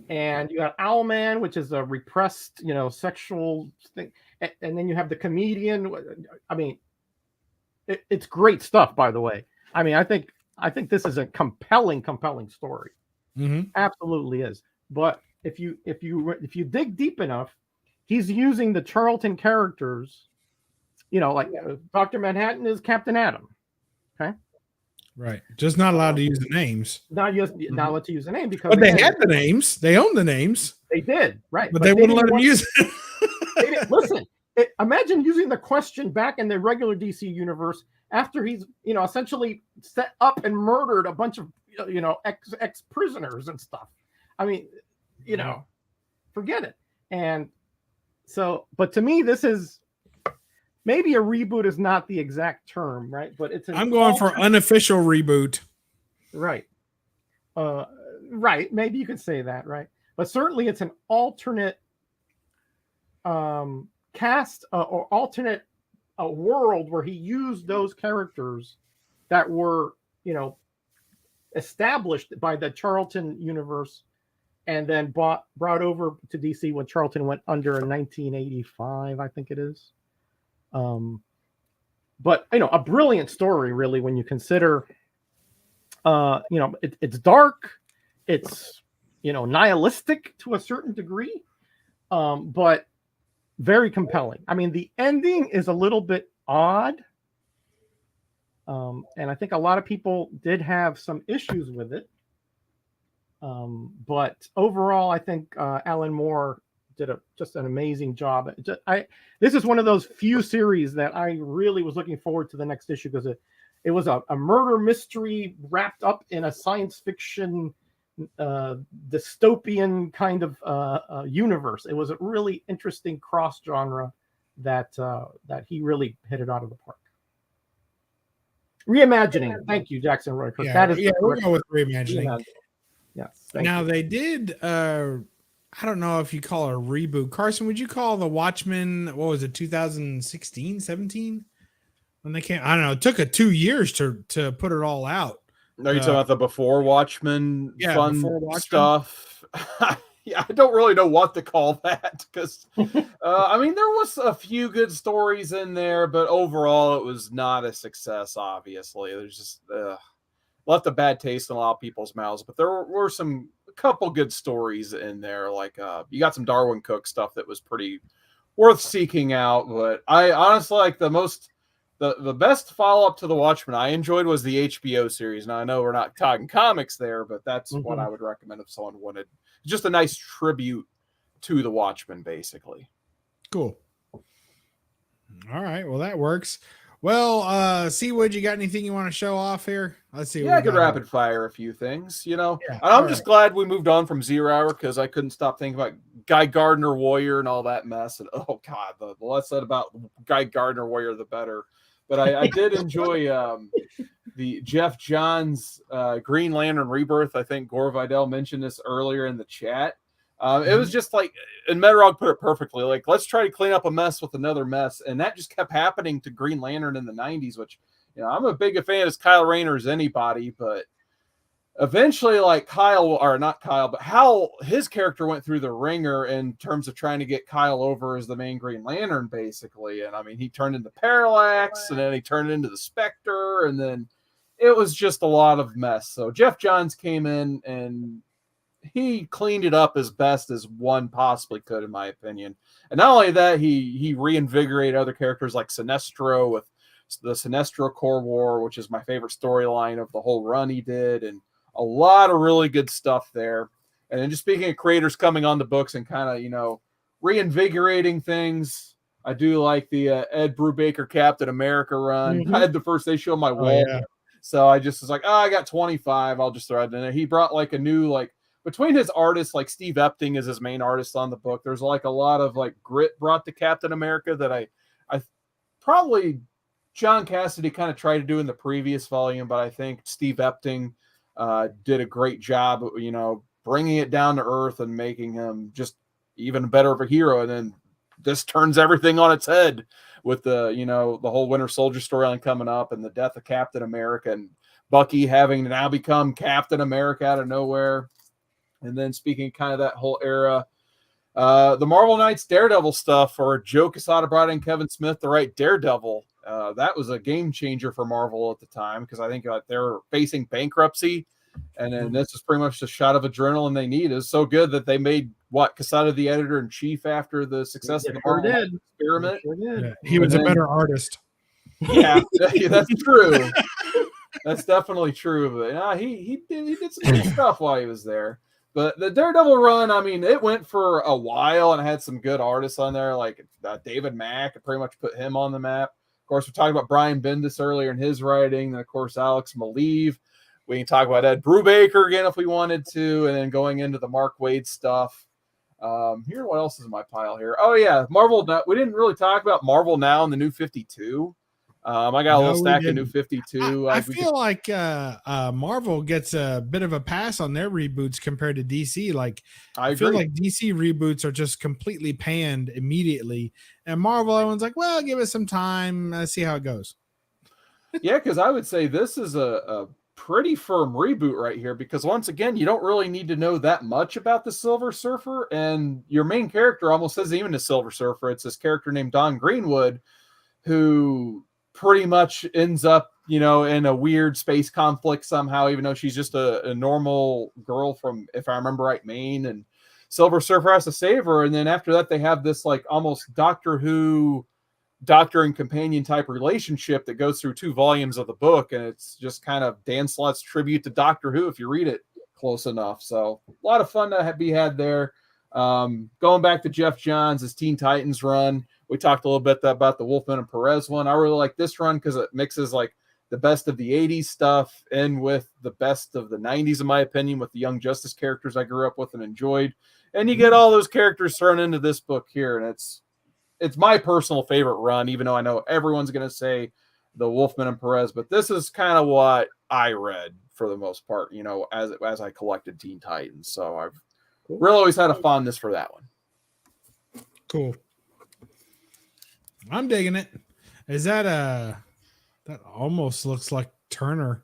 And you have Owlman, which is a repressed, sexual thing, and then you have the Comedian. I mean, it's great stuff, by the way. I mean, I think this is a compelling story. Mm-hmm. Absolutely is. But if you dig deep enough, he's using the Charlton characters. Like Dr. Manhattan is Captain Atom. Okay. Right. Just not allowed to use the names. Not allowed to use the name, because but they had the names. They owned the names. They did, right? But they wouldn't let them use it. They didn't. Listen, imagine using the Question back in the regular DC universe after he's essentially set up and murdered a bunch of ex prisoners and stuff. I mean, forget it. And so, but to me, this is maybe a reboot is not the exact term, right? But I'm going for unofficial reboot. Right. Right. Maybe you could say that, right? But certainly it's an alternate cast or alternate world where he used those characters that were, established by the Charlton universe, and then brought over to DC when Charlton went under in 1985, I think it is. But a brilliant story, really, when you consider, it's dark, it's nihilistic to a certain degree, but very compelling. I mean, the ending is a little bit odd, and I think a lot of people did have some issues with it. But overall, I think Alan Moore did just an amazing job. This is one of those few series that I really was looking forward to the next issue, because it was a murder mystery wrapped up in a science fiction dystopian kind of universe. It was a really interesting cross genre that he really hit it out of the park. Reimagining. Thank you, Jackson Roy. Yeah, we're going with reimagining. Yes. Now they did. I don't know if you call it a reboot. Carson, would you call the Watchmen? What was it? 2016, 17? When they came, I don't know. It took 2 years to put it all out. Are you talking about the before Watchmen fun before Watchmen stuff? Yeah, I don't really know what to call that because, I mean, there was a few good stories in there, but overall it was not a success. Obviously, there's just left a bad taste in a lot of people's mouths. But there were a couple good stories in there. Like you got some Darwin Cook stuff that was pretty worth seeking out. But I honestly like the best follow-up to the Watchmen I enjoyed was the HBO series. Now, I know we're not talking comics there, but that's what I would recommend if someone wanted. Just a nice tribute to the Watchmen, basically. Cool. All right. Well, that works. Well, Seawood, you got anything you want to show off here? Let's see. Yeah, I could rapid fire a few things, Yeah, and I'm just glad we moved on from Zero Hour because I couldn't stop thinking about Guy Gardner Warrior and all that mess. And oh God, the less said about Guy Gardner Warrior, the better. But I did enjoy the Jeff Johns Green Lantern Rebirth. I think Gore Vidal mentioned this earlier in the chat. It was just like, and Metarog put it perfectly, like, let's try to clean up a mess with another mess. And that just kept happening to Green Lantern in the 90s, which, I'm a big fan as Kyle Rayner as anybody, but eventually, like Hal, his character went through the ringer in terms of trying to get Kyle over as the main Green Lantern, basically. And I mean, he turned into Parallax, and then he turned into the Spectre, and then it was just a lot of mess. So Jeff Johns came in and he cleaned it up as best as one possibly could, in my opinion. And not only that, he reinvigorated other characters like Sinestro with the Sinestro Corps War, which is my favorite storyline of the whole run he did, and a lot of really good stuff there. And then just speaking of creators coming on the books and kind of, reinvigorating things, I do like the Ed Brubaker Captain America run. I had the first issue on my wall. Yeah. So I just was like, I got 25. I'll just throw it in there. He brought like a new, between his artists, like Steve Epting is his main artist on the book. There's like a lot of grit brought to Captain America that I probably John Cassidy kind of tried to do in the previous volume, but I think Steve Epting did a great job, bringing it down to earth and making him just even better of a hero. And then this turns everything on its head with the whole Winter Soldier storyline coming up and the death of Captain America and Bucky having to now become Captain America out of nowhere. And then speaking kind of that whole era, the Marvel Knights Daredevil stuff, or Joe Quesada brought in Kevin Smith to write Daredevil. That was a game changer for Marvel at the time because I think they were facing bankruptcy, and then this is pretty much the shot of adrenaline they need. It's so good that they made Quesada the editor-in-chief after the success of the Marvel experiment. Yeah, he was a better artist. Yeah, that's true. That's definitely true. But he did some good stuff while he was there. But the Daredevil run, I mean, it went for a while and had some good artists on there, like David Mack. I pretty much put him on the map. Of course, we talked about Brian Bendis earlier in his writing. And, of course, Alex Maleev. We can talk about Ed Brubaker again if we wanted to. And then going into the Mark Waid stuff. Here, what else is in my pile here? Oh, yeah, Marvel. We didn't really talk about Marvel Now in the New 52. I got a little stack of New 52. I feel like Marvel gets a bit of a pass on their reboots compared to DC. I feel like DC reboots are just completely panned immediately, and Marvel, everyone's like, "Well, give it some time, see how it goes." Yeah, because I would say this is a pretty firm reboot right here. Because once again, you don't really need to know that much about the Silver Surfer, and your main character almost isn't even a Silver Surfer. It's this character named Dawn Greenwood, who pretty much ends up, in a weird space conflict somehow, even though she's just a normal girl from, if I remember right, Maine, and Silver Surfer has to save her. And then after that, they have this almost Doctor Who, doctor and companion type relationship that goes through 2 volumes of the book. And it's just kind of Dan Slott's tribute to Doctor Who if you read it close enough. So a lot of fun to be had there. Going back to Jeff Johns' his Teen Titans run, we talked a little bit about the Wolfman and Perez one. I really like this run because it mixes the best of the 80s stuff in with the best of the 90s, in my opinion, with the Young Justice characters I grew up with and enjoyed. And you get all those characters thrown into this book here. And it's my personal favorite run, even though I know everyone's going to say the Wolfman and Perez, but this is kind of what I read for the most part, you know, as I collected Teen Titans. So I've really always had a fondness for that one. Cool. I'm digging it. Is that that almost looks like Turner?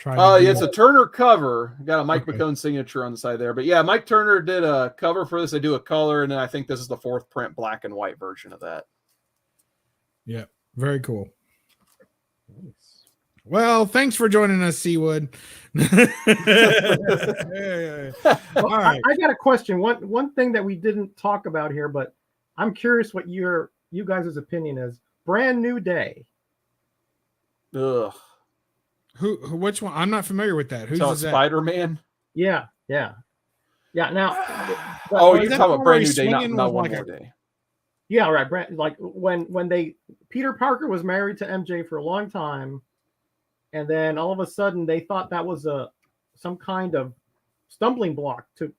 Yeah, it's a Turner cover. Got a Mike McCone signature on the side there. But yeah, Mike Turner did a cover for this. They do a color, and then I think this is the 4th print black and white version of that. Yeah, very cool. Nice. Well, thanks for joining us, Seawood. All right. I got a question. One thing that we didn't talk about here, but I'm curious what you guys' opinion is. Brand New Day. Ugh. Which one? I'm not familiar with that. Who's that? Spider-Man? Yeah. Now, you're talking about Brand New Day, not One More Day. Yeah, right. Like when Peter Parker was married to MJ for a long time, and then all of a sudden they thought that was some kind of stumbling block to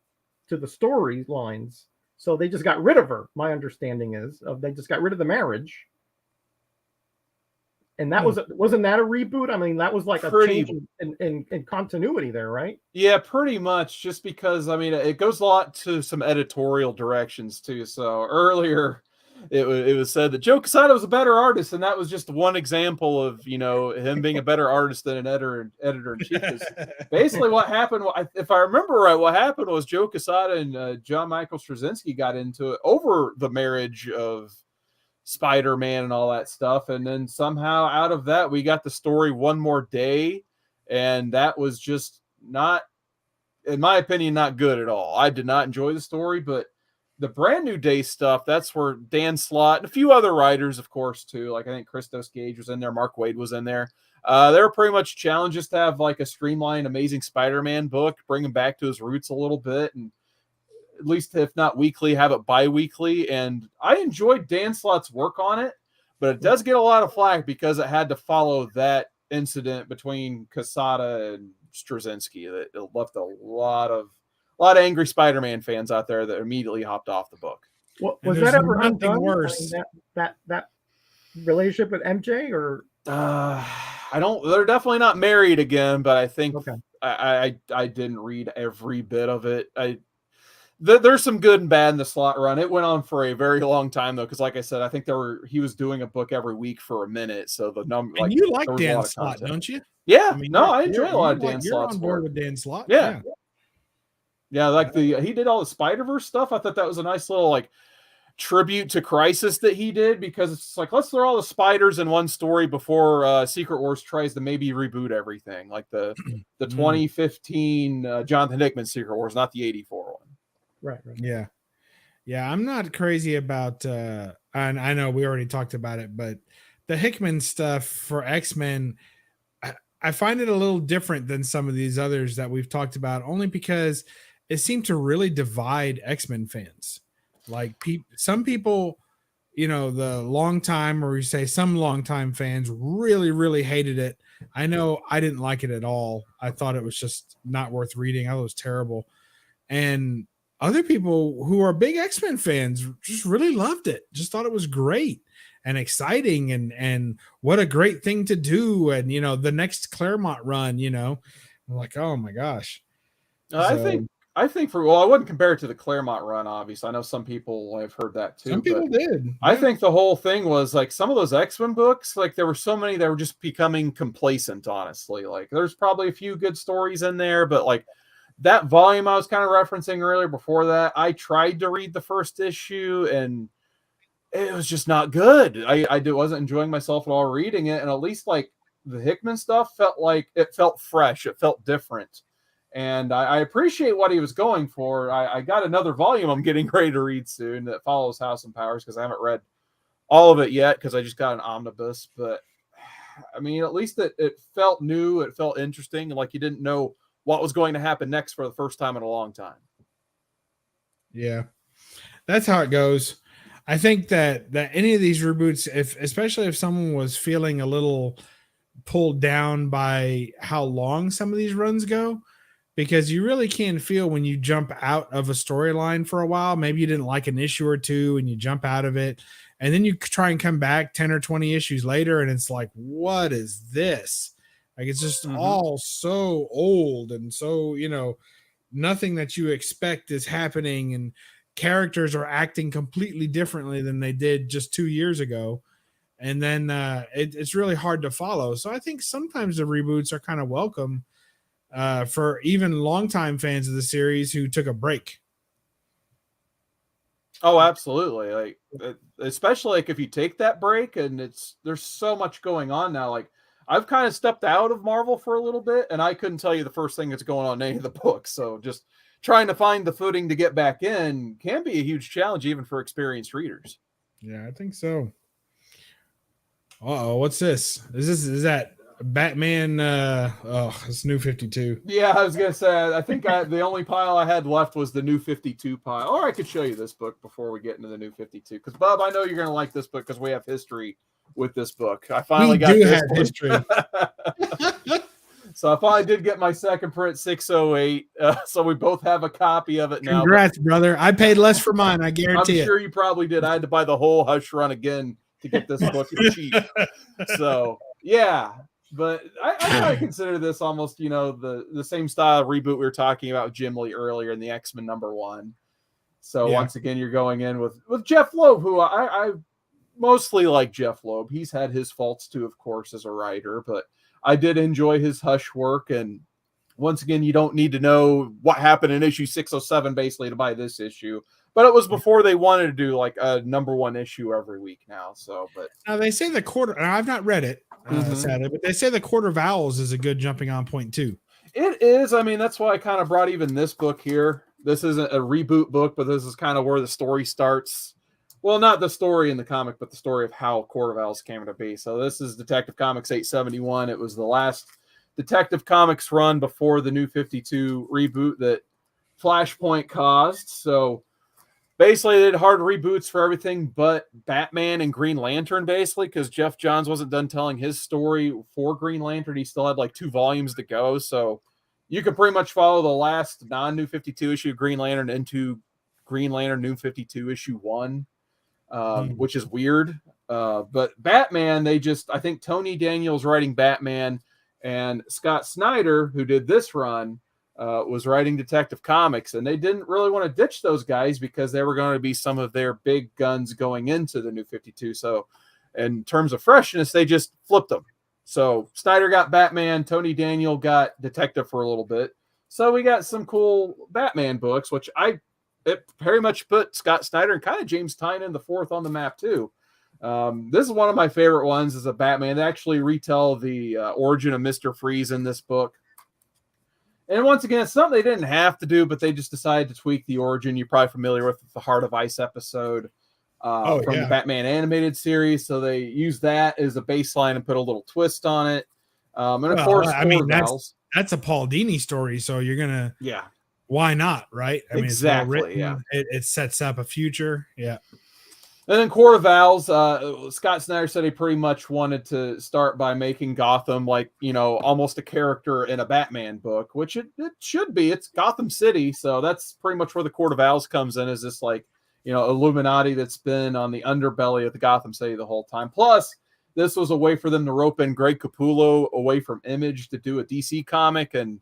the storylines, so they just got rid of her. My understanding is they just got rid of the marriage. And that wasn't that a reboot? I mean, that was like a change in continuity there, right? Yeah, pretty much. Just because, I mean, it goes a lot to some editorial directions too. So earlier, it was said that Joe Quesada was a better artist, and that was just one example of, you know, him being a better artist than an editor in chief. Basically, what happened, if I remember right, what happened was Joe Quesada and John Michael Straczynski got into it over the marriage of Spider-Man and all that stuff, and then somehow out of that we got the story One More Day, and that was just not, in my opinion, not good at all. I did not enjoy the story, but the Brand New Day stuff, that's where Dan Slott and a few other writers, of course, too, like I think Christos Gage was in there, Mark Waid was in there. They were pretty much challenges to have like a streamlined Amazing Spider-Man book, bring him back to his roots a little bit, and at least if not weekly, have it bi-weekly. And I enjoyed Dan Slott's work on it, but it does get a lot of flack because it had to follow that incident between Quesada and Straczynski that it left a lot of angry Spider-Man fans out there that immediately hopped off the book. Well, was that ever undone? Worse. I mean, that relationship with MJ, or I don't. They're definitely not married again, but I think I didn't read every bit of it. There's some good and bad in the Slott run. It went on for a very long time though, because like I said, I think he was doing a book every week for a minute. So the number, like, you like Dan Slott, don't you? Yeah, I mean, I enjoy a lot of Dan Slott's work. You're on board with Dan Slott. Yeah. Like he did all the Spider-Verse stuff. I thought that was a nice little like tribute to Crisis that he did, because it's like, let's throw all the spiders in one story before Secret Wars tries to maybe reboot everything, like the 2015 Jonathan Hickman Secret Wars, not the 84 one. Right. Yeah. I'm not crazy about, and I know we already talked about it, but the Hickman stuff for X-Men, I find it a little different than some of these others that we've talked about, only because it seemed to really divide X-Men fans. Like some people, you know, the long time, or you say some longtime fans really, really hated it. I know I didn't like it at all. I thought it was just not worth reading. I thought it was terrible. And other people who are big X-Men fans just really loved it. Just thought it was great and exciting, and what a great thing to do. And, you know, the next Claremont run, you know, I'm like, oh my gosh. I think I wouldn't compare it to the Claremont run, obviously. I know some people have heard that too. Some people did. Yeah. I think the whole thing was like some of those X-Men books, like there were so many that were just becoming complacent, honestly. Like there's probably a few good stories in there, but like that volume I was kind of referencing earlier before that, I tried to read the first issue and it was just not good. I wasn't enjoying myself at all reading it. And at least like the Hickman stuff felt fresh. It felt different. And I appreciate what he was going for. I got another volume I'm getting ready to read soon that follows House and Powers, because I haven't read all of it yet because I just got an omnibus. But I mean, at least it felt new. It felt interesting. Like you didn't know what was going to happen next for the first time in a long time. Yeah, that's how it goes. I think that any of these reboots, especially if someone was feeling a little pulled down by how long some of these runs go, because you really can feel when you jump out of a storyline for a while. Maybe you didn't like an issue or two and you jump out of it, And then you try and come back 10 or 20 issues later, and it's like, what is this? Like, it's just all so old, and so, nothing that you expect is happening, and characters are acting completely differently than they did just 2 years ago. And then it's really hard to follow. So I think sometimes the reboots are kind of welcome for even longtime fans of the series who took a break. Oh, absolutely. Like, especially like if you take that break, and there's so much going on now. Like, I've kind of stepped out of Marvel for a little bit, and I couldn't tell you the first thing that's going on in any of the books. So just trying to find the footing to get back in can be a huge challenge, even for experienced readers. Yeah, I think so. Uh-oh, what's this? Is that Batman? It's New 52. Yeah, I was gonna say, I think the only pile I had left was the New 52 pile. Or I could show you this book before we get into the New 52. Because Bub, I know you're gonna like this book because we have history with this book. I finally got this book. History. So I finally did get my second print 608. So we both have a copy of it now. Congrats, brother. I paid less for mine, I guarantee I'm sure you probably did. I had to buy the whole Hush run again to get this book cheap. So yeah. But I consider this almost, the same style of reboot we were talking about with Jim Lee earlier in the X-Men #1. So once again, you're going in with Jeff Loeb, who I mostly like Jeff Loeb. He's had his faults too, of course, as a writer, but I did enjoy his Hush work. And once again, you don't need to know what happened in issue 607 basically to buy this issue. But it was before they wanted to do like a #1 issue every week now. So, but now they say the quarter. I've not read it, sadly, but they say the Quarter Vowels is a good jumping on point too. It is. I mean, that's why I kind of brought even this book here. This isn't a reboot book, but this is kind of where the story starts. Well, not the story in the comic, but the story of how Quarter Vowels came to be. So this is Detective Comics 871. It was the last Detective Comics run before the New 52 reboot that Flashpoint caused. So basically, they did hard reboots for everything but Batman and Green Lantern, basically, because Jeff Johns wasn't done telling his story for Green Lantern. He still had like 2 volumes to go. So you could pretty much follow the last non-New 52 issue of Green Lantern into Green Lantern New 52 issue 1, which is weird. But Batman, I think Tony Daniels writing Batman, and Scott Snyder, who did this run, was writing Detective Comics, and they didn't really want to ditch those guys because they were going to be some of their big guns going into the New 52. So in terms of freshness, they just flipped them. So Snyder got Batman, Tony Daniel got Detective for a little bit. So we got some cool Batman books, which it very much put Scott Snyder and kind of James Tynion the fourth on the map too. This is one of my favorite ones as a Batman. They actually retell the origin of Mr. Freeze in this book. And once again, it's something they didn't have to do, but they just decided to tweak the origin. You're probably familiar with the Heart of Ice episode from the Batman animated series. So they used that as a baseline and put a little twist on it. And of course, I mean, that's a Paul Dini story. So you're going to, why not? Right. I mean, exactly. It's well written. It sets up a future. Yeah. And then Quarter Vowels, Scott Snyder said he pretty much wanted to start by making Gotham like, almost a character in a Batman book, which it should be. It's Gotham City. So that's pretty much where the Quarter Vowels comes in, is this like, Illuminati that's been on the underbelly of the Gotham City the whole time. Plus, this was a way for them to rope in Greg Capullo away from Image to do a DC comic. And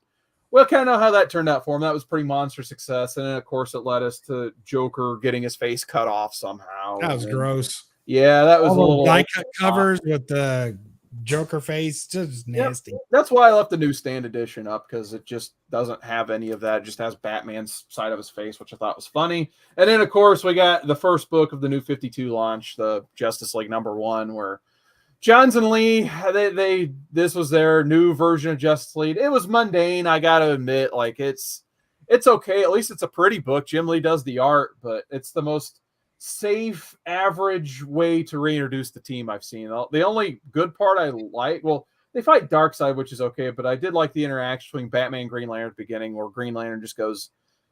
we kind of know how that turned out for him. That was pretty monster success. And then, of course, it led us to Joker getting his face cut off somehow. That was gross. Yeah, that was a little die-cut covers with the Joker face. Just nasty. Yep. That's why I left the newsstand edition up, because it just doesn't have any of that. It just has Batman's side of his face, which I thought was funny. And then, of course, we got the first book of the New 52 launch, the Justice League #1, where Johns and Lee, this was their new version of Justice League. It was mundane, I gotta admit. Like, it's okay. At least it's a pretty book. Jim Lee does the art, but it's the most safe, average way to reintroduce the team I've seen. The only good part I like, well, they fight Darkseid, which is okay, but I did like the interaction between Batman and Green Lantern at the beginning, where Green Lantern just goes,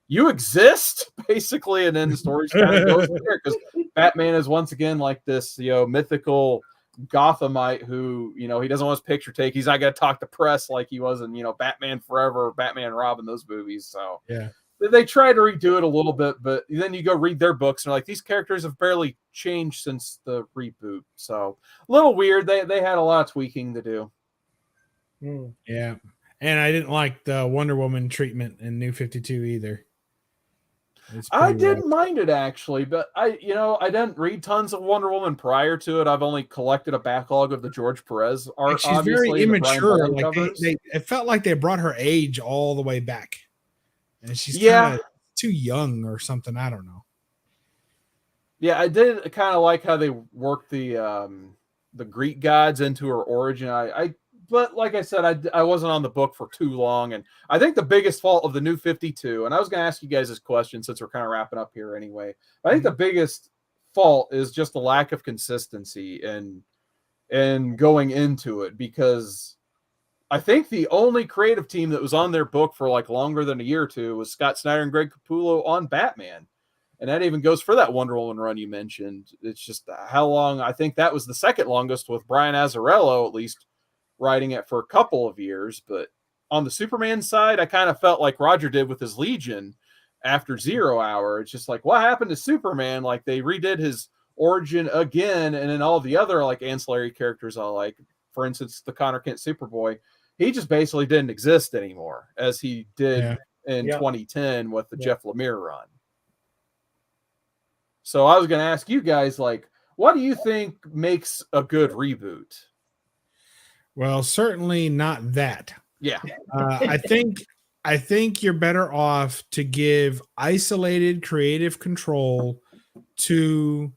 "You exist," basically, and then the story kind of goes there, because Batman is once again like this, mythical Gothamite who, he doesn't want his picture taken. He's not going to talk to press like he was in, Batman Forever, Batman and Robin, those movies. So yeah, they try to redo it a little bit, but then you go read their books and they're like, these characters have barely changed since the reboot. So a little weird. They had a lot of tweaking to do. Yeah. And I didn't like the Wonder Woman treatment in New 52 either. I didn't mind it actually, but I didn't read tons of Wonder Woman prior to it. I've only collected a backlog of the George Perez art. She's very immature. Like it felt like they brought her age all the way back, and she's kind of too young or something. I don't know. Yeah, I did kind of like how they worked the Greek gods into her origin. But like I said, I wasn't on the book for too long, and I think the biggest fault of the New 52, and I was going to ask you guys this question since we're kind of wrapping up here anyway. I think the biggest fault is just the lack of consistency and going into it, because I think the only creative team that was on their book for like longer than a year or two was Scott Snyder and Greg Capullo on Batman. And that even goes for that Wonder Woman run you mentioned. It's just how long. I think that was the second longest with Brian Azzarello, at least, writing it for a couple of years. But on the Superman side, I kind of felt like Roger did with his Legion after 0 Hour. It's just like, what happened to Superman? Like, they redid his origin again, and then all the other like ancillary characters, for instance, the Connor Kent Superboy, he just basically didn't exist anymore as he did in 2010 with the Jeff Lemire run. So I was going to ask you guys, like, what do you think makes a good reboot? Well, certainly not that. Yeah. I think you're better off to give isolated creative control to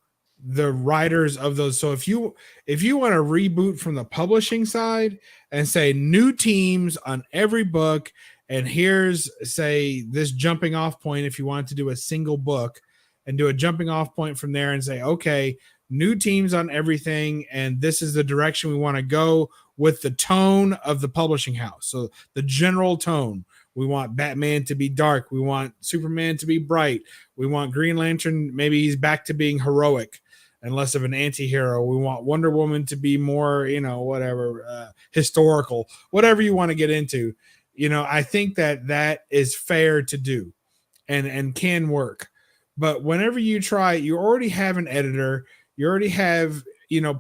the writers of those. So if you want to reboot from the publishing side and say new teams on every book, and here's, say, this jumping off point, if you want to do a single book and do a jumping off point from there and say, okay, new teams on everything, and this is the direction we want to go with the tone of the publishing house. So the general tone, we want Batman to be dark. We want Superman to be bright. We want Green Lantern, maybe he's back to being heroic and less of an anti-hero. We want Wonder Woman to be more, whatever, historical, whatever you want to get into. I think that is fair to do and can work. But whenever you try, you already have an editor, you already have,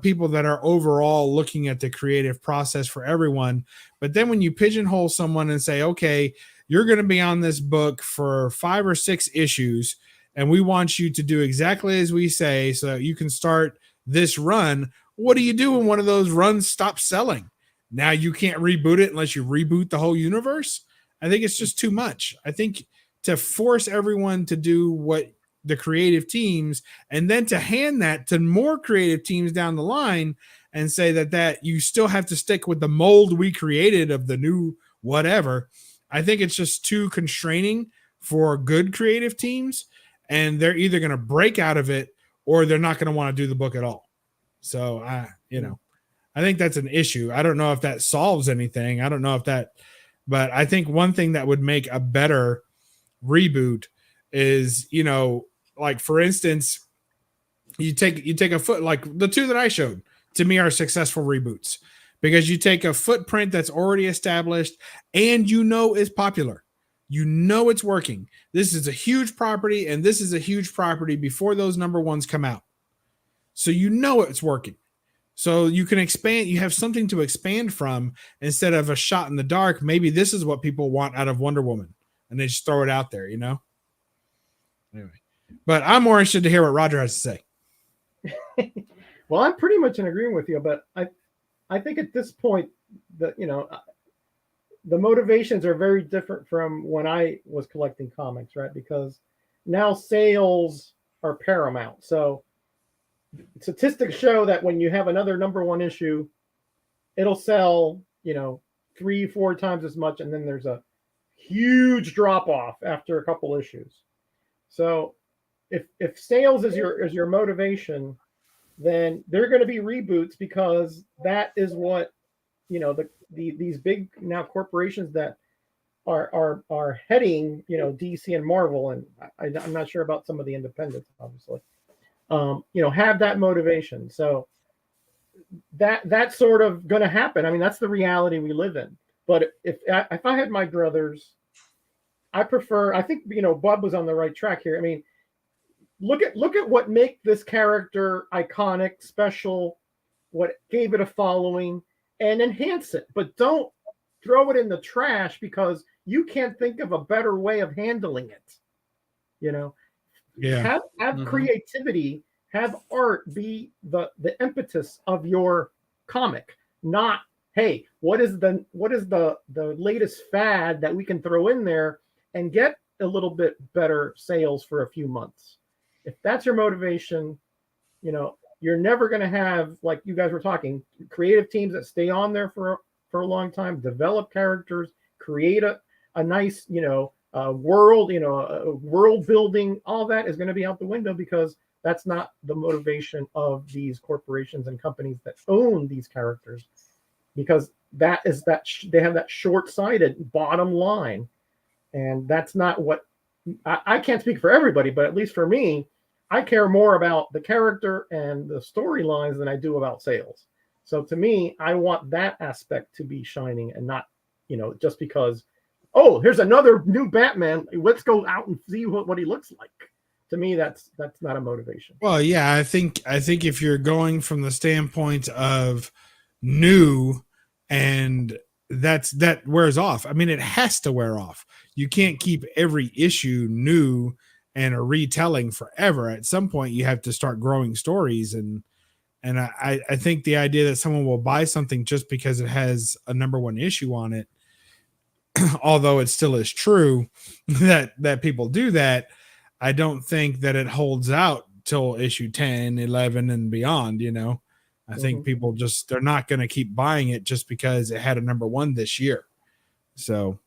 people that are overall looking at the creative process for everyone. But then when you pigeonhole someone and say, okay, you're going to be on this book for 5 or 6 issues, and we want you to do exactly as we say so you can start this run. What do you do when one of those runs stops selling? Now you can't reboot it unless you reboot the whole universe. I think it's just too much. I think to force everyone to do what the creative teams, and then to hand that to more creative teams down the line and say that you still have to stick with the mold we created of the new whatever. I think it's just too constraining for good creative teams, and they're either going to break out of it or they're not going to want to do the book at all. So I think that's an issue. I don't know if that solves anything. I don't know if that, but I think one thing that would make a better reboot is, like, for instance, you take a foot, like the 2 that I showed to me are successful reboots, because you take a footprint that's already established and is popular. It's working. This is a huge property, and this is a huge property before those number ones come out. So it's working. So you can expand, you have something to expand from instead of a shot in the dark. Maybe this is what people want out of Wonder Woman, and they just throw it out there, Anyway. But I'm more interested to hear what Roger has to say. Well, I'm pretty much in agreement with you, but I think at this point that, the motivations are very different from when I was collecting comics, right? Because now sales are paramount. So statistics show that when you have another number 1 issue, it'll sell, 3-4 times as much. And then there's a huge drop off after a couple issues. So if sales is your motivation, then they're going to be reboots, because that is what, these big now corporations that are heading, DC and Marvel, and I'm not sure about some of the independents, obviously, have that motivation. So that's sort of going to happen. I mean, that's the reality we live in. But if I had my druthers, I prefer. I think Bub was on the right track here. I mean, look at what make this character iconic, special, what gave it a following, and enhance it. But don't throw it in the trash because you can't think of a better way of handling it. Yeah. Have creativity, have art be the impetus of your comic, not, hey, what is the latest fad that we can throw in there and get a little bit better sales for a few months. If that's your motivation, you're never going to have, like you guys were talking, creative teams that stay on there for a long time, develop characters, create a nice, world, world building. All that is going to be out the window because that's not the motivation of these corporations and companies that own these characters, because they have that short-sighted bottom line. And that's not what I can't speak for everybody, but at least for me, I care more about the character and the storylines than I do about sales. So to me, I want that aspect to be shining and not, just because, oh, here's another new Batman, let's go out and see what he looks like. To me, that's not a motivation. Well, yeah, I think if you're going from the standpoint of new, and that wears off. I mean, it has to wear off. You can't keep every issue new and a retelling forever. At some point, you have to start growing stories, and I think the idea that someone will buy something just because it has a #1 issue on it, although it still is true that people do that, I don't think that it holds out till issue 10, 11, and beyond. I think people they're not going to keep buying it just because it had a #1 this year. So,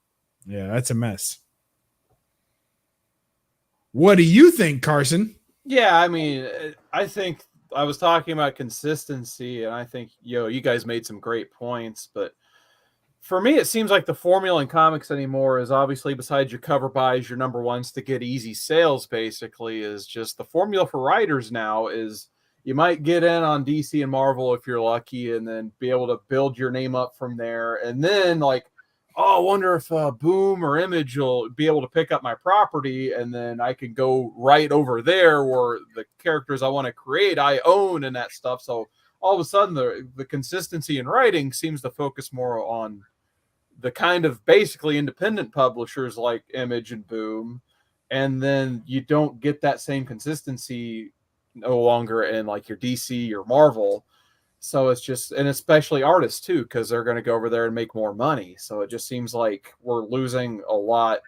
yeah, that's a mess. What do you think, Carson? Yeah, I mean, I think I was talking about consistency, and I think, you guys made some great points, but for me, it seems like the formula in comics anymore is obviously, besides your cover buys, your #1s to get easy sales, basically, is just the formula for writers now is you might get in on DC and Marvel if you're lucky, and then be able to build your name up from there. And then, like, oh, I wonder if Boom or Image will be able to pick up my property, and then I can go right over there where the characters I want to create I own and that stuff. So all of a sudden, the consistency in writing seems to focus more on the kind of basically independent publishers like Image and Boom, and then you don't get that same consistency no longer in like your DC or Marvel. So it's just, and especially artists too, because they're going to go over there and make more money. So it just seems like we're losing a lot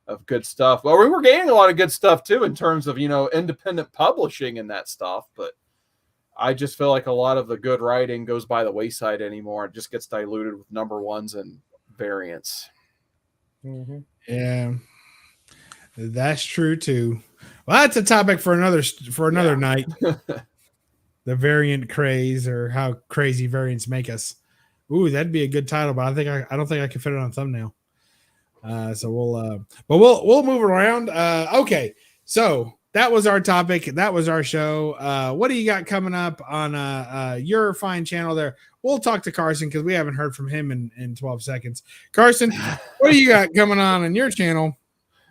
of good stuff. Well, we were gaining a lot of good stuff too in terms of, independent publishing and that stuff. But I just feel like a lot of the good writing goes by the wayside anymore. It just gets diluted with #1s and variants. Yeah, that's true too. Well, that's a topic for another night. The variant craze, or how crazy variants make us. Ooh, that'd be a good title, but I don't think I can fit it on a thumbnail. So we'll move around. Okay, so that was our topic. That was our show. What do you got coming up on your fine channel there? We'll talk to Carson because we haven't heard from him in 12 seconds. Carson, what do you got coming on your channel?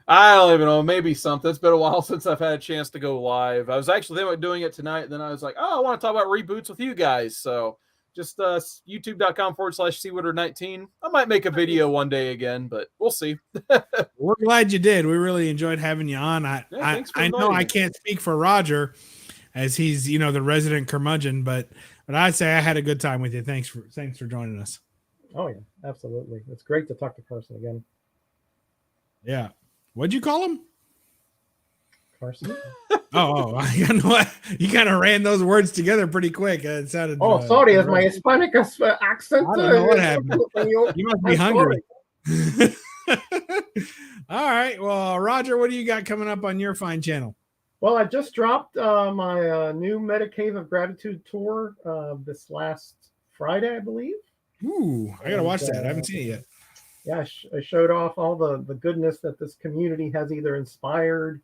I don't even know. Maybe something. It's been a while since I've had a chance to go live. I was actually thinking about doing it tonight. Then I was like, oh, I want to talk about reboots with you guys. So just youtube.com/cwooder19. I might make a video one day again, but we'll see. We're glad you did. We really enjoyed having you on. I know I can't speak for Roger, as he's the resident curmudgeon, but I'd say I had a good time with you. Thanks for joining us. Oh yeah, absolutely. It's great to talk to Carson again. Yeah. What'd you call him? Carson. Oh, you know what? You kind of ran those words together pretty quick. It sounded. Oh, sorry, it's my Hispanic accent. I don't know what happened. You must be hungry. All right. Well, Roger, what do you got coming up on your fine channel? Well, I just dropped my new Metacave of Gratitude tour this last Friday, I believe. Ooh, I gotta watch that. I haven't seen it yet. Yeah, I showed off all the goodness that this community has either inspired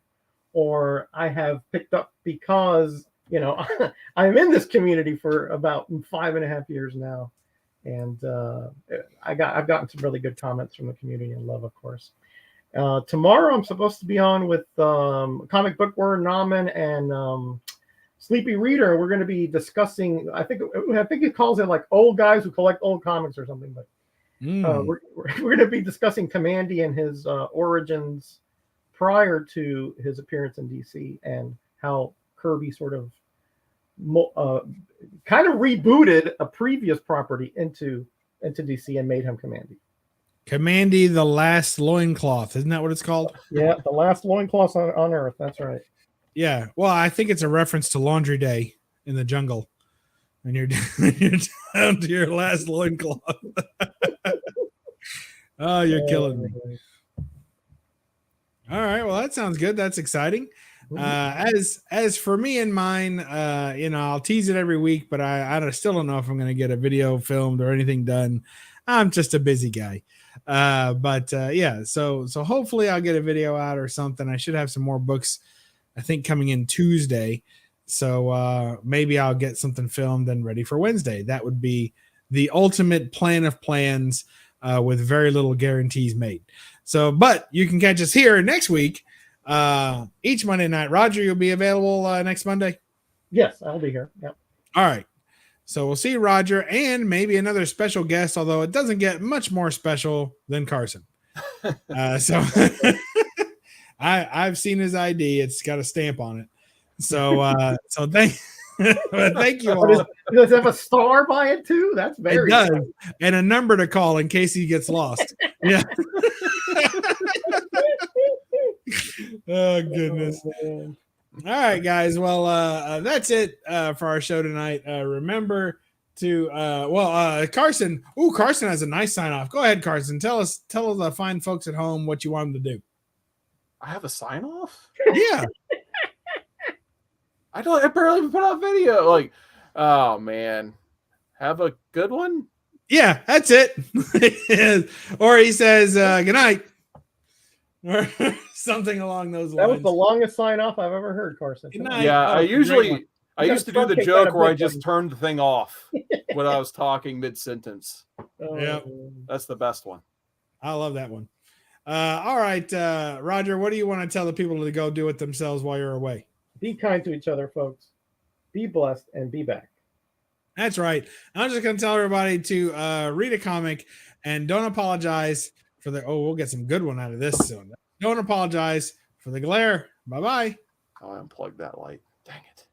or I have picked up because, I'm in this community for about 5.5 years now. And I've gotten some really good comments from the community and love, of course. Tomorrow I'm supposed to be on with Comic Book Word, Naman, and Sleepy Reader. We're going to be discussing. I think he calls it like old guys who collect old comics or something. But we're going to be discussing Commandy and his origins prior to his appearance in DC and how Kirby sort of kind of rebooted a previous property into DC and made him Commandy. Commandy, the last loincloth. Isn't that what it's called? Yeah, the last loincloth on Earth. That's right. Yeah. Well, I think it's a reference to Laundry Day in the jungle. And you're down to your last loincloth. Oh, you're killing me. All right. Well, that sounds good. That's exciting. As for me and mine, I'll tease it every week, but I still don't know if I'm going to get a video filmed or anything done. I'm just a busy guy. So hopefully I'll get a video out or something. I should have some more books, I think, coming in Tuesday. So maybe I'll get something filmed and ready for Wednesday. That would be the ultimate plan of plans with very little guarantees made. So, but you can catch us here next week, each Monday night. Roger, you'll be available next Monday? Yes, I'll be here. Yep. All right. So we'll see Roger and maybe another special guest, although it doesn't get much more special than Carson. I've seen his ID. It's got a stamp on it. So thank you all. Does it have a star by it too? That's very it does. And a number to call in case he gets lost. Yeah. Oh goodness. All right, guys. Well, that's it for our show tonight. Remember to Carson. Ooh, Carson has a nice sign off. Go ahead, Carson. Tell the fine folks at home what you want them to do. I have a sign off? Yeah. I barely even put out video. Like, oh man. Have a good one? Yeah, that's it. Or he says good night. Or something along those lines. That was the longest sign off I've ever heard, Carson. Yeah, I used to do the joke where I just turned the thing off when I was talking mid-sentence. Yeah, that's the best one. I love that one. All right, Roger, what do you want to tell the people to go do it themselves while you're away? Be kind to each other, folks. Be blessed and be back. That's right. I'm just going to tell everybody to read a comic and don't apologize for the. Oh, we'll get some good one out of this soon. Don't apologize for the glare. Bye-bye. Oh, I unplugged that light. Dang it.